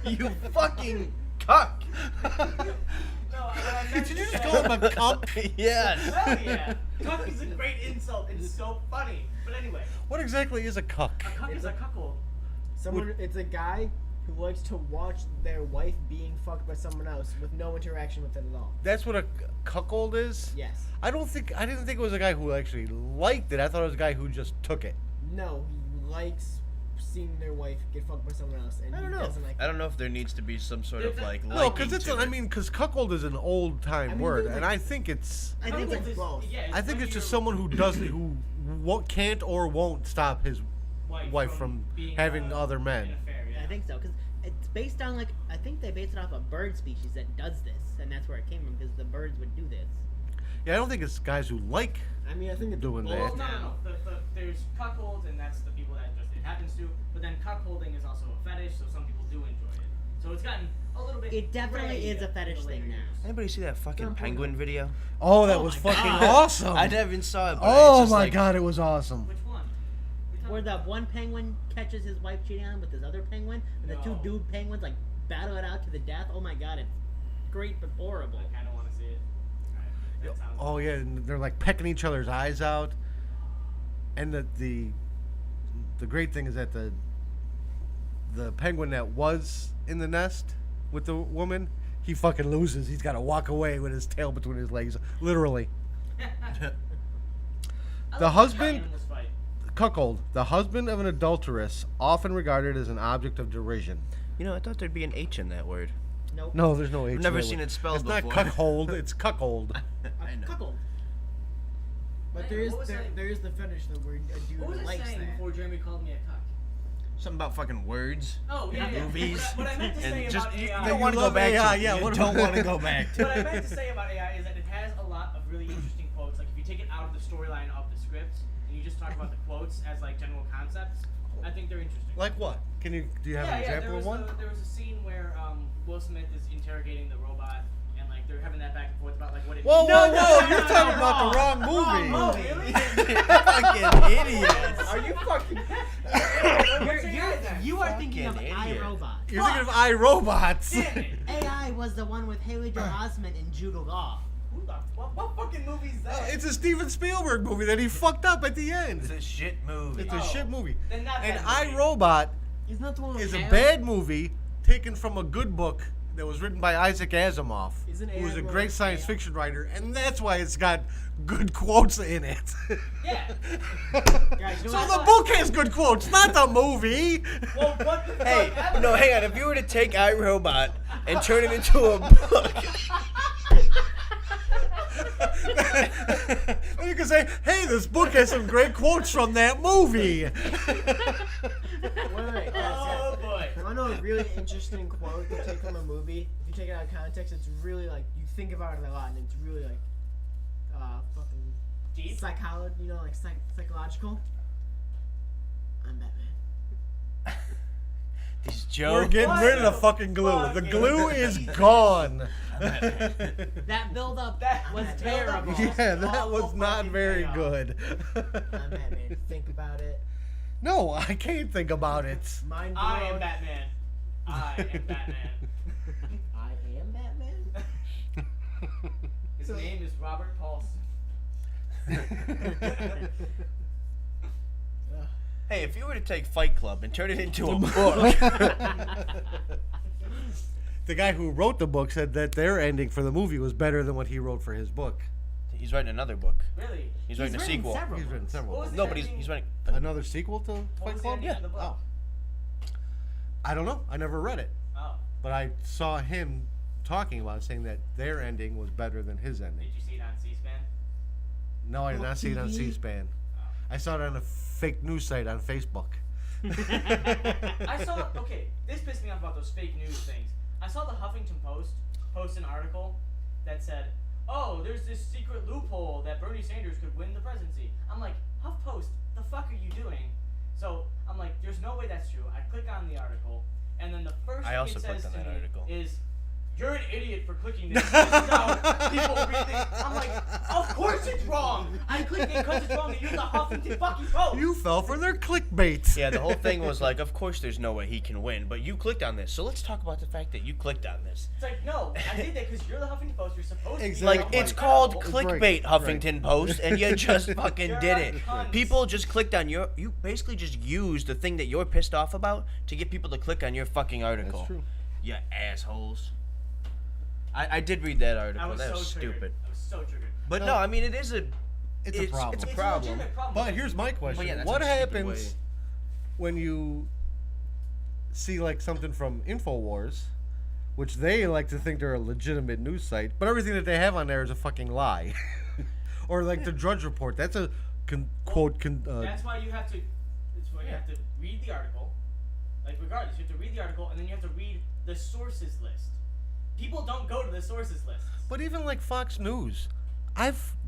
You fucking cuck. No, what I meant Did to you just say- call him a cuck? Yes. Hell yeah. Cuck is a great insult. It's so funny. But anyway, What exactly is a cuck? a cuck is a cuckold. Someone, it's a guy who likes to watch their wife being fucked by someone else with no interaction with it at all. That's what a cuckold is? Yes. I didn't think it was a guy who actually liked it. I thought it was a guy who just took it. No, he likes seeing their wife get fucked by someone else, and I don't he know. doesn't like. I don't know if there needs to be some sort of like No, liking because it's to it. because cuckold is an old time I mean, word, like- and I think it's I think Cuckold it's is- both. yeah, I think when it's just your someone who doesn't who can't or won't stop his wife from being, having other men. in an affair, yeah. I think so, because it's based on I think they based it off a bird species that does this, and that's where it came from, because the birds would do this. Yeah, I don't think it's guys who like. I mean, I think it's Doing both Well, that. now. no. There's cuckolds, and that's the people that just it happens to. But then cuckolding is also a fetish, so some people do enjoy it. So it's gotten a little bit. It definitely gray is a in the fetish later thing now. years. Anybody see that fucking penguin video? Oh, that Oh was my fucking God. awesome. I never even saw it. But Oh it's just my like, god, it was awesome. Which one? Where the one penguin catches his wife cheating on him with this other penguin, and the two No. dude penguins like battle it out to the death. Oh my god, it's great but horrible. I kind of want to see it. Alright, that sounds. Oh yeah, and they're like pecking each other's eyes out. And the great thing is that the penguin that was in the nest with the woman, he fucking loses. He's got to walk away with his tail between his legs, literally. I The like husband- animals fight. Cuckold, the husband of an adulteress, often regarded as an object of derision. You know, I thought there'd be an H in that word. Nope. No, there's no H. I've never in seen one. it spelled It's before. not cuckold, it's cuckold. I know. Cuckold. But Hey, there is what was that? there is the finish though where a dude What was I likes saying that. before Jeremy called me a cuck? Something about fucking words. Oh yeah, in yeah. movies. What I meant to say and just about you AI. don't want to go love back AI, to yeah, you what don't about- want to go back to What I meant to say about AI is that it has a lot of really interesting quotes. Like if you take it out of the storyline of the script and you just talk about the quotes as like general concepts, I think they're interesting. Like what? Do you have an example of one? There was a scene where Will Smith is interrogating the robot, and like they're having that back and forth about like what it Whoa, means. whoa, No, whoa! no, You're no, talking no, about the wrong movie. Oh, really? fucking idiots. Are you fucking? You are thinking of Fucking idiot. iRobot. You're thinking of iRobots. Damn it. AI was the one with Haley Joel Osment and Jude Law. What fucking movie is that? It's a Steven Spielberg movie that he fucked up at the end. It's a shit movie. It's a shit movie. Then not And that movie. iRobot Isn't that the one with is a Ham? bad movie taken from a good book that was written by Isaac Asimov, Isn't who was a Aaron great Rodgers science Ham? fiction writer, and that's why it's got good quotes in it. Yeah. Guys, you So know the what? book has good quotes, not the movie. Well, what the Hey, fuck happened? no, hang on. If you were to take iRobot and turn it into a book, Then you can say, hey, this book has some great quotes from that movie. Wait, guys, Oh guys. boy. I know a really interesting quote to take from a movie. If you take it out of context, it's really like you think about it a lot, and it's really like fucking Deep. psychology. You know, like psychological. I'm Batman. this We're joke. getting What rid of the the fucking glue. The fuck glue is is this? gone. That build-up That was build-up terrible. was- Yeah, that Awful was not fucking very payoff. good. I'm Batman. Think about it. No, I can't think about it. Mind blown. I am Batman. I am Batman. I am Batman. His So- name is Robert Paulson. Ugh. Hey, if you were to take Fight Club and turn it into a book, The guy who wrote the book said that their ending for the movie was better than what he wrote for his book. he's writing another book. Really? He's writing a written sequel. several He's written books. several What was books. No, but he's, ending? he's writing Another sequel to What Fight was the Club? ending of the book? Oh. I don't know. I never read it. Oh. But I saw him talking about it, saying that their ending was better than his ending. Did you see it on C-SPAN? No, I did What not see it on TV? C-SPAN. I saw it on a fake news site on Facebook. I saw. Okay, this pissed me off about those fake news things. I saw the Huffington Post post an article that said, "Oh, there's this secret loophole that Bernie Sanders could win the presidency." I'm like, HuffPost, the fuck are you doing? So I'm like, there's no way that's true. I click on the article, and then the first I thing also it says clicked on to that me article. is, "You're an idiot for clicking this." This is how people read things. I'm like, of course it's wrong. I clicked it because it's wrong to use the Huffington fucking Post. You fell for their clickbait. Yeah, the whole thing was like, of course there's no way he can win, but you clicked on this, so let's talk about the fact that you clicked on this. It's like, no, I did that because you're the Huffington Post. You're supposed to Exactly. Like, be it's somebody called credible. clickbait, Right, Huffington Post, and you just fucking You're did a it. cunt. People just clicked on you basically just used the thing that you're pissed off about to get people to click on your fucking article. That's true. You assholes. I did read that I article. was That so was triggered. stupid. I was so triggered. But No. no, I mean, it is a... It's a problem. It's a It's problem. legitimate problem. But here's my question: yeah, that's what a stupid happens way. when you see like something from Infowars, which they like to think they're a legitimate news site, but everything that they have on there is a fucking lie, or like the Drudge Report? That's a quote. That's why you have to. That's why you have to read the article. Like regardless, you have to read the article and then you have to read the sources list. People don't go to the sources list. But even like Fox News,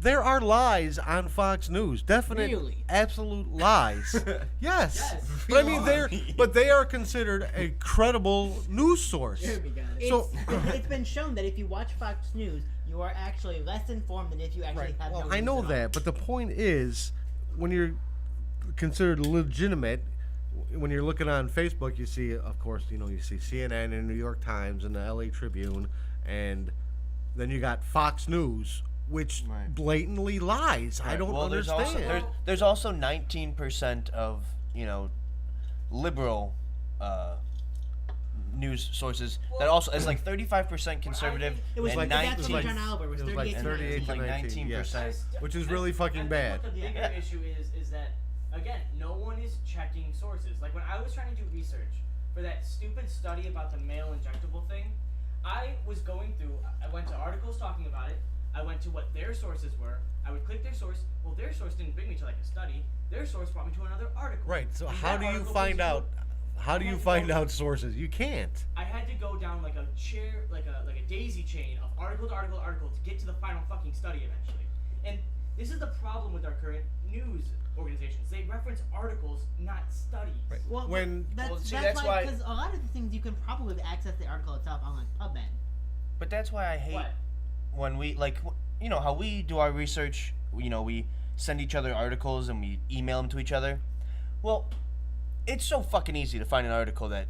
there are lies on Fox News. Definite, Really? absolute lies. Yes. Yes. But I mean, they are considered a credible news source. Here we go. So- It's been shown that if you watch Fox News, you are actually less informed than if you actually Right. have Well, no I news know at all. that, but the point is, when you're considered legitimate, when you're looking on Facebook, you see, of course, you see CNN and New York Times and the LA Tribune, and then you got Fox News, which Right. blatantly lies. I don't well, understand. There's also 19% of, liberal news sources that also it's like 35% conservative It was and like that 19 changed on Albert. It was 38 to 38 like 19, 19%. Which is really fucking I think bad. What the bigger Yeah. issue is that again, no one is checking sources. Like when I was trying to do research for that stupid study about the male injectable thing, I was going through. I went to articles talking about it. I went to what their sources were. I would click their source. Well, their source didn't bring me to like a study. Their source brought me to another article. Right. So And how that do you article find brings out? How do you find out sources? You can't. I had to go down like a chair, like a daisy chain of article to article to article to get to the final fucking study eventually. And this is the problem with our current news organizations. They reference articles, not studies. Right. Well, When that's, Well, see, that's that's why, why- because a lot of the things you can probably access the article itself on like PubMed. But that's why I hate What? when we how we do our research. We send each other articles and we email them to each other. Well, it's so fucking easy to find an article that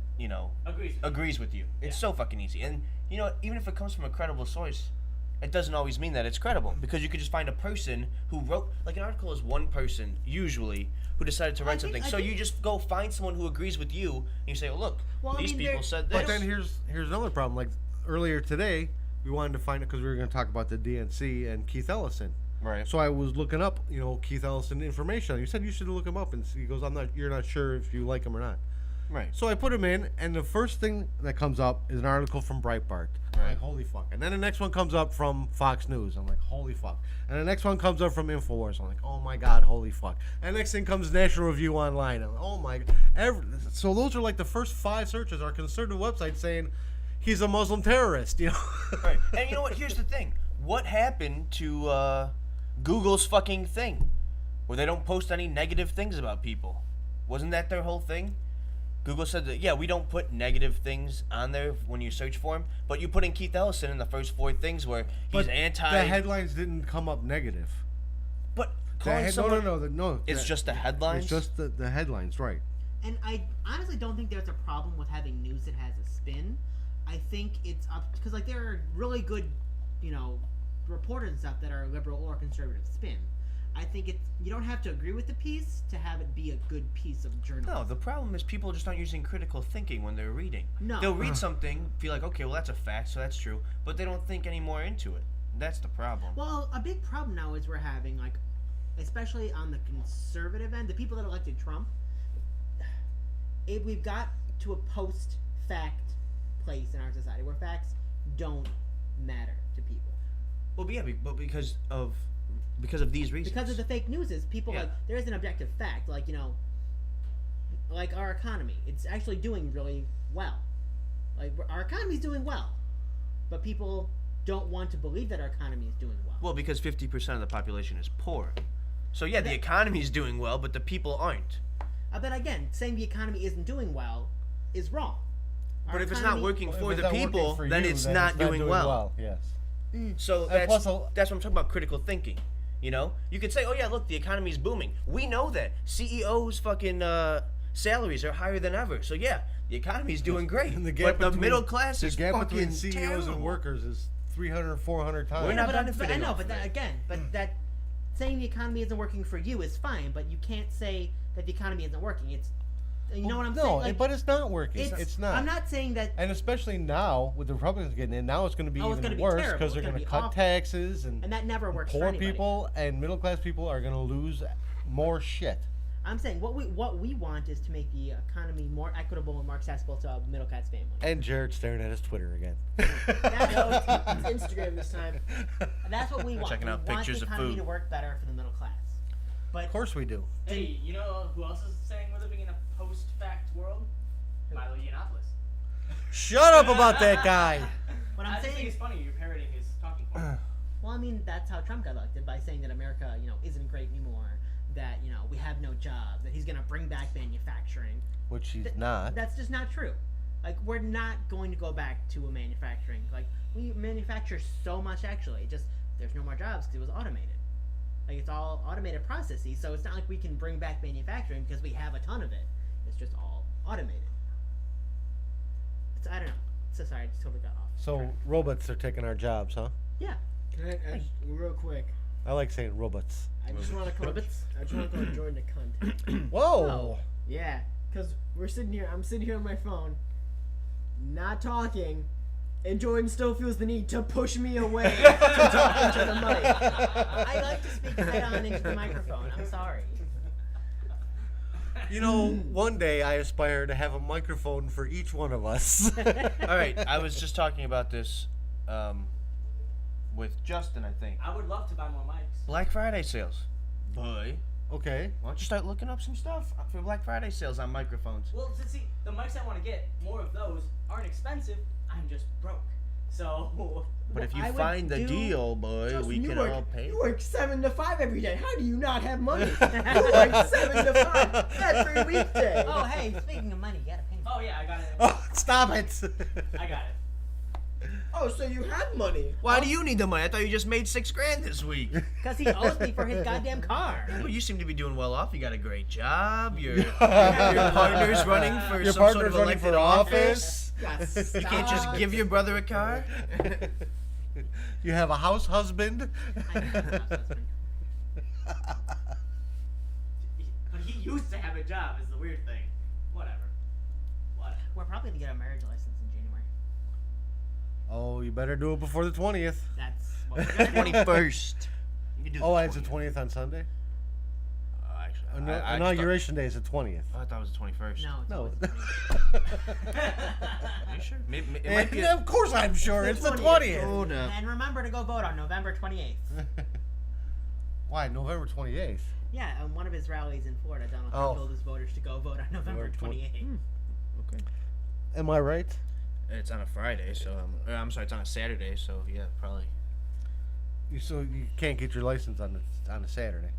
Agrees. agrees with you. It's Yeah. so fucking easy, and even if it comes from a credible source, it doesn't always mean that it's credible, because you could just find a person who wrote, like, an article is one person usually who decided to write something. So you just go find someone who agrees with you, and you say, oh, look, these people said this. But then here's another problem. Like earlier today, we wanted to find it because we were going to talk about the DNC and Keith Ellison. Right. So I was looking up, Keith Ellison information. You said you should look him up, and he goes, You're not sure if you like him or not. Right. So I put him in, and the first thing that comes up is an article from Breitbart. I'm Right. like, holy fuck. And then the next one comes up from Fox News. I'm like, holy fuck. And the next one comes up from InfoWars. I'm like, oh my god, holy fuck. And the next thing comes National Review Online. I'm like, oh my god. So those are like the first 5 searches are conservative websites saying he's a Muslim terrorist, Right. And you know what? Here's the thing. What happened to Google's fucking thing, where they don't post any negative things about people? Wasn't that their whole thing? Google said that, yeah, we don't put negative things on there when you search for him, but you put in Keith Ellison in the first 4 things where he's anti. The headlines didn't come up negative. But calling someone, No. it's just the headlines. It's just the headlines, right? And I honestly don't think there's a problem with having news that has a spin. I think it's up because like there are really good, reporters and stuff that are liberal or conservative spin. I think you don't have to agree with the piece to have it be a good piece of journalism. No, the problem is people just aren't using critical thinking when they're reading. No. They'll read something, feel like, okay, well, that's a fact, so that's true, but they don't think any more into it. That's the problem. Well, a big problem now is we're having, like, especially on the conservative end, the people that elected Trump, we've got to a post-fact place in our society where facts don't matter to people. Well, yeah, but because of these reasons. Because of the fake news is people there is an objective fact, like like our economy, it's actually doing really well. Like our economy's doing well, but people don't want to believe that our economy is doing well. Well, because 50% of the population is poor. So yeah, the economy is doing well, but the people aren't. But again, saying the economy isn't doing well is wrong. But if it's not working for the people, then it's not doing well. Yes. So that's what I'm talking about, critical thinking. You could say, oh yeah, look, the economy is booming. We know that. CEOs' fucking salaries are higher than ever. So yeah, the economy is doing great. And the gap but the middle class is gap fucking between CEOs terrible. and workers is 300, 400 times. We're not but I benefiting know, off but of it. that saying the economy isn't working for you is fine, but you can't say that the economy isn't working. It's know what I'm saying? No, but it's not working. It's not. I'm not saying that. And especially now, with the Republicans getting in, now it's going to be it's gonna even be worse terrible. because they're It's going to gonna cut be awful. taxes And that never works for poor anybody. people and middle class people are going to lose more shit. I'm saying what we want is to make the economy more equitable and more accessible to a middle class family. And Jared's staring at his Twitter again. It's Instagram this time. That's what we want. Checking out we want pictures the of economy food. to work better for the middle class. But Of course we do. Hey, you know who else is saying we're living in a post-fact world? Milo Yiannopoulos. Shut up about that guy. what I I'm just think saying, it's funny you're parroting his talking point. well, I mean that's how Trump got elected by saying that America, isn't great anymore. That we have no jobs. That he's gonna bring back manufacturing. Which he's not. That's just not true. Like we're not going to go back to a manufacturing. Like we manufacture so much actually. Just there's no more jobs because it was automated. Like it's all automated processes. So it's not like we can bring back manufacturing because we have a ton of it. It's just all automated. I don't know. So sorry, I just totally got off. So robots are taking our jobs, huh? Yeah. Can I real quick? I like saying robots. I just want to call. I just want to call Jordan to content. Whoa. Yeah, because we're sitting here. I'm sitting here on my phone, not talking, and Jordan still feels the need to push me away to talk into the mic. I like to speak head on into the microphone. I'm sorry. One day I aspire to have a microphone for each one of us. All right, I was just talking about this with Justin, I think. I would love to buy more mics. Black Friday sales. Boy, Okay. why don't you start looking up some stuff for Black Friday sales on microphones? Well, see, the mics I want to get, more of those aren't expensive. I'm just broke. So, But if you I would find the do- deal, boy, Justin, we you can work, all pay. You work 7 to 5 every day. How do you not have money? You work 7 to 5 every weekday. Oh, hey, speaking of money, you gotta pay me. oh yeah, I got it. Oh, stop it. I got it. Oh, so you have money? Why do you need the money? I thought you just made $6,000 this week. Because he owes me for his goddamn car. Well, you seem to be doing well off. You got a great job. Your partner's running for Your some sort partner's of running elected for office. You can't just give your brother a car. You have a house husband. I do have a house husband. But he used to have a job. Is the weird thing. Whatever. We're probably gonna get a marriage license in January. Oh, you better do it before the 20th. That's what we're gonna do. 21st. You can do Oh, the it's the 20th on Sunday? Actually, Inauguration day is the 20th. I thought it was the 21st. No, it's No. always the 20th. Are you sure? Maybe, it might be. Yeah, of course I'm sure. It's the 20th. Hold up. And remember to go vote on November 28th. Why? November 28th? Yeah, on one of his rallies in Florida, Donald Oh. Trump told his voters to go vote on November 28th. Okay. Am I right? It's on a Friday, so I'm sorry, it's on a Saturday, so yeah, probably. So you can't get your license on a Saturday.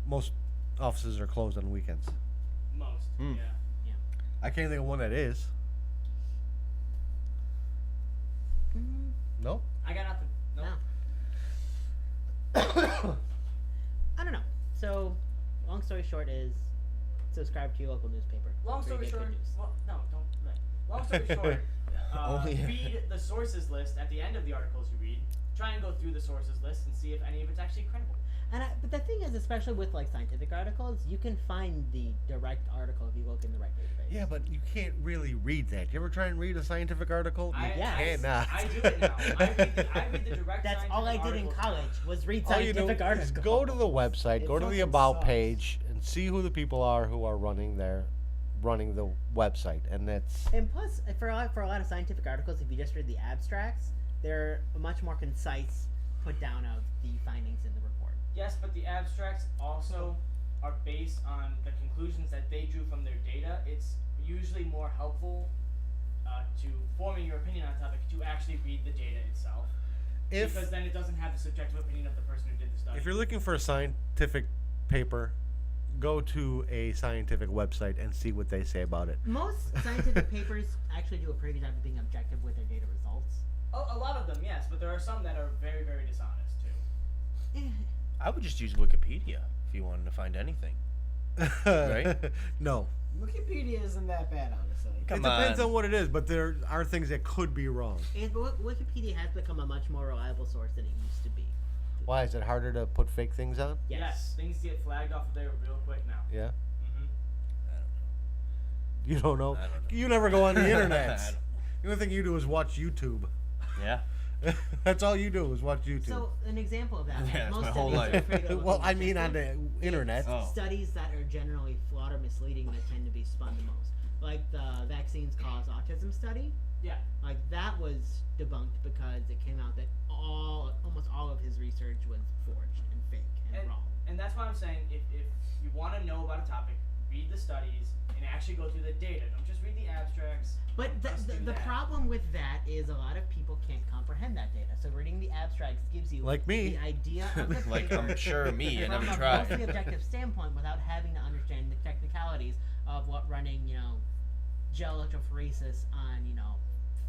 Most offices are closed on weekends. Most. Hmm. Yeah. I can't think of one that is. No? I got nothing. Nope. No. I don't know. So, long story short is, subscribe to your local newspaper. Long Where you story get good short. news. Well, no, don't. Right. Long story short. Only- Read the sources list at the end of the articles you read. Try and go through the sources list and see if any of it's actually credible. But the thing is, especially with like scientific articles, you can find the direct article if you look in the right database. Yeah, but you can't really read that. You ever try and read a scientific article? You cannot. I do it now. I read the direct. That's all I did in articles. college was read All you do scientific articles. is go to the website, It go to the fucking about sucks. page, and see who the people are who are running the website, and that's And plus, for a lot of scientific articles, if you just read the abstracts, they're a much more concise put down of the findings in the report. Yes, but the abstracts also are based on the conclusions that they drew from their data. It's usually more helpful to forming your opinion on a topic to actually read the data itself, because then it doesn't have the subjective opinion of the person who did the study. if you're looking for a scientific paper, go to a scientific website and see what they say about it. Most scientific papers actually do a pretty good job of being objective with their data results. A lot of them, yes, but there are some that are very, very dishonest too. I would just use Wikipedia if you wanted to find anything. Right? No. Wikipedia isn't that bad, honestly. Come it depends on. on what it is, but there are things that could be wrong. And Wikipedia has become a much more reliable source than it used to be. Why is it harder to put fake things on? Yes. Things get flagged off of there real quick now. Yeah. Mm-hmm. You don't know. I don't know. You never go on the internet. I don't- The only thing you do is watch YouTube. Yeah. That's all you do is watch YouTube. So an example of that, Yeah, that's most my whole studies are life. afraid of well, looking I mean on objective. the internet. Oh. Studies that are generally flawed or misleading that tend to be spun the most, like the vaccines cause autism study. Yeah. Like that was debunked because it came out that almost all of his research was forged and fake and wrong. And that's why I'm saying if you want to know about a topic, read the studies and actually go through the data. Don't just read the abstracts. But Just do the that. problem with that is a lot of people can't comprehend that data. So reading the abstracts gives you Like me. the idea of the Like, paper I'm sure me, I from never a tried. mostly objective standpoint without having to understand the technicalities of what running, gel electrophoresis on,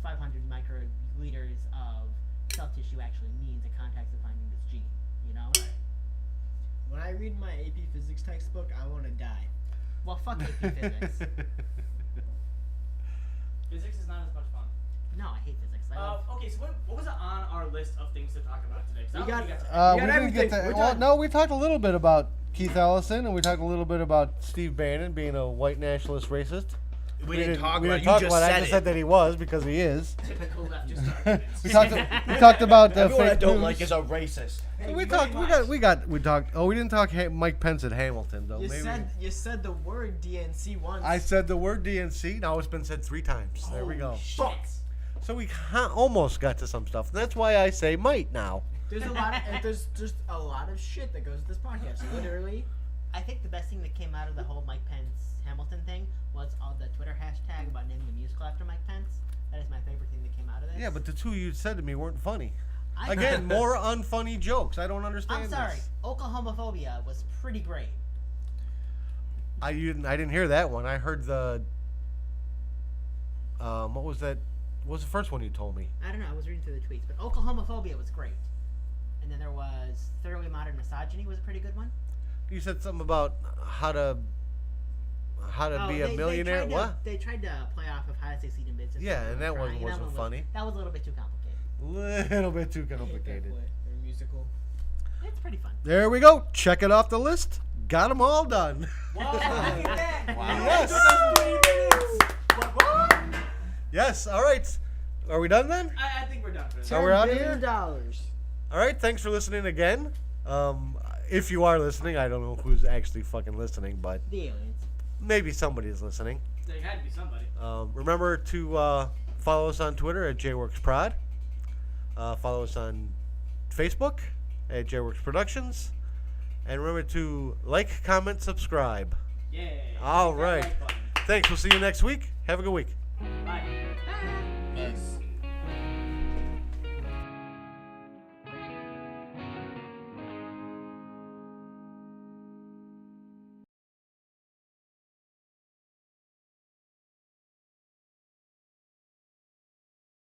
500 microliters of cell tissue actually means in context of finding this gene, When I read my AP Physics textbook, I want to die. Well, fuck AP physics. Physics is not as much fun. No, I hate physics. I love Okay, so what was on our list of things to talk about today? 'Cause I We don't think got- we got Uh, We we got didn't get everything. to. We're Well, done. no, we talked a little bit about Keith Ellison, and we talked a little bit about Steve Bannon being a white nationalist racist. We didn't talk we about didn't it. You talk just about it. I said just it. said that he was because he is. typical leftist arguments. we talked about Everyone I fake don't news. like is a racist. We talked. We talked. Oh, we didn't talk Mike Pence at Hamilton though. You Maybe. you said the word DNC once. I said the word DNC. Now it's been said 3 times. There we go. Shit. So we almost got to some stuff. That's why I say might now. There's a lot. There's just a lot of shit that goes with this podcast. Literally. I think the best thing that came out of the whole Mike Pence Hamilton thing was all the Twitter hashtag about naming a musical after Mike Pence. That is my favorite thing that came out of this. Yeah, but the 2 you said to me weren't funny. I- Again, more unfunny jokes. I don't understand. I'm sorry. This. Oklahomophobia was pretty great. I didn't hear that one. I heard the. What was that? What was the first one you told me? I don't know. I was reading through the tweets, but Oklahomophobia was great. And then there was Thoroughly Modern Misogyny was a pretty good one. You said something about how to How to Be a Millionaire. What? They tried to play off of How to Succeed in Business. Yeah, and that one Trying, wasn't funny. That was a little bit too complicated. Little bit too I hate that complicated. play. Or musical. It's pretty fun. There we go. Check it off the list. Got them all done. Wow, look at that. Wow. Yes. It took us 20 minutes. What? Yes. All right. Are we done then? I think we're done for this. Are we out of $10 here? billion. All right. Thanks for listening again. If you are listening, I don't know who's actually fucking listening, but The aliens. maybe somebody is listening. There had to be somebody. Remember to follow us on Twitter at JWorksProd. Follow us on Facebook at JWorks Productions. And remember to like, comment, subscribe. Yeah. All Hit that right. like button. Thanks. We'll see you next week. Have a good week. Bye. Peace.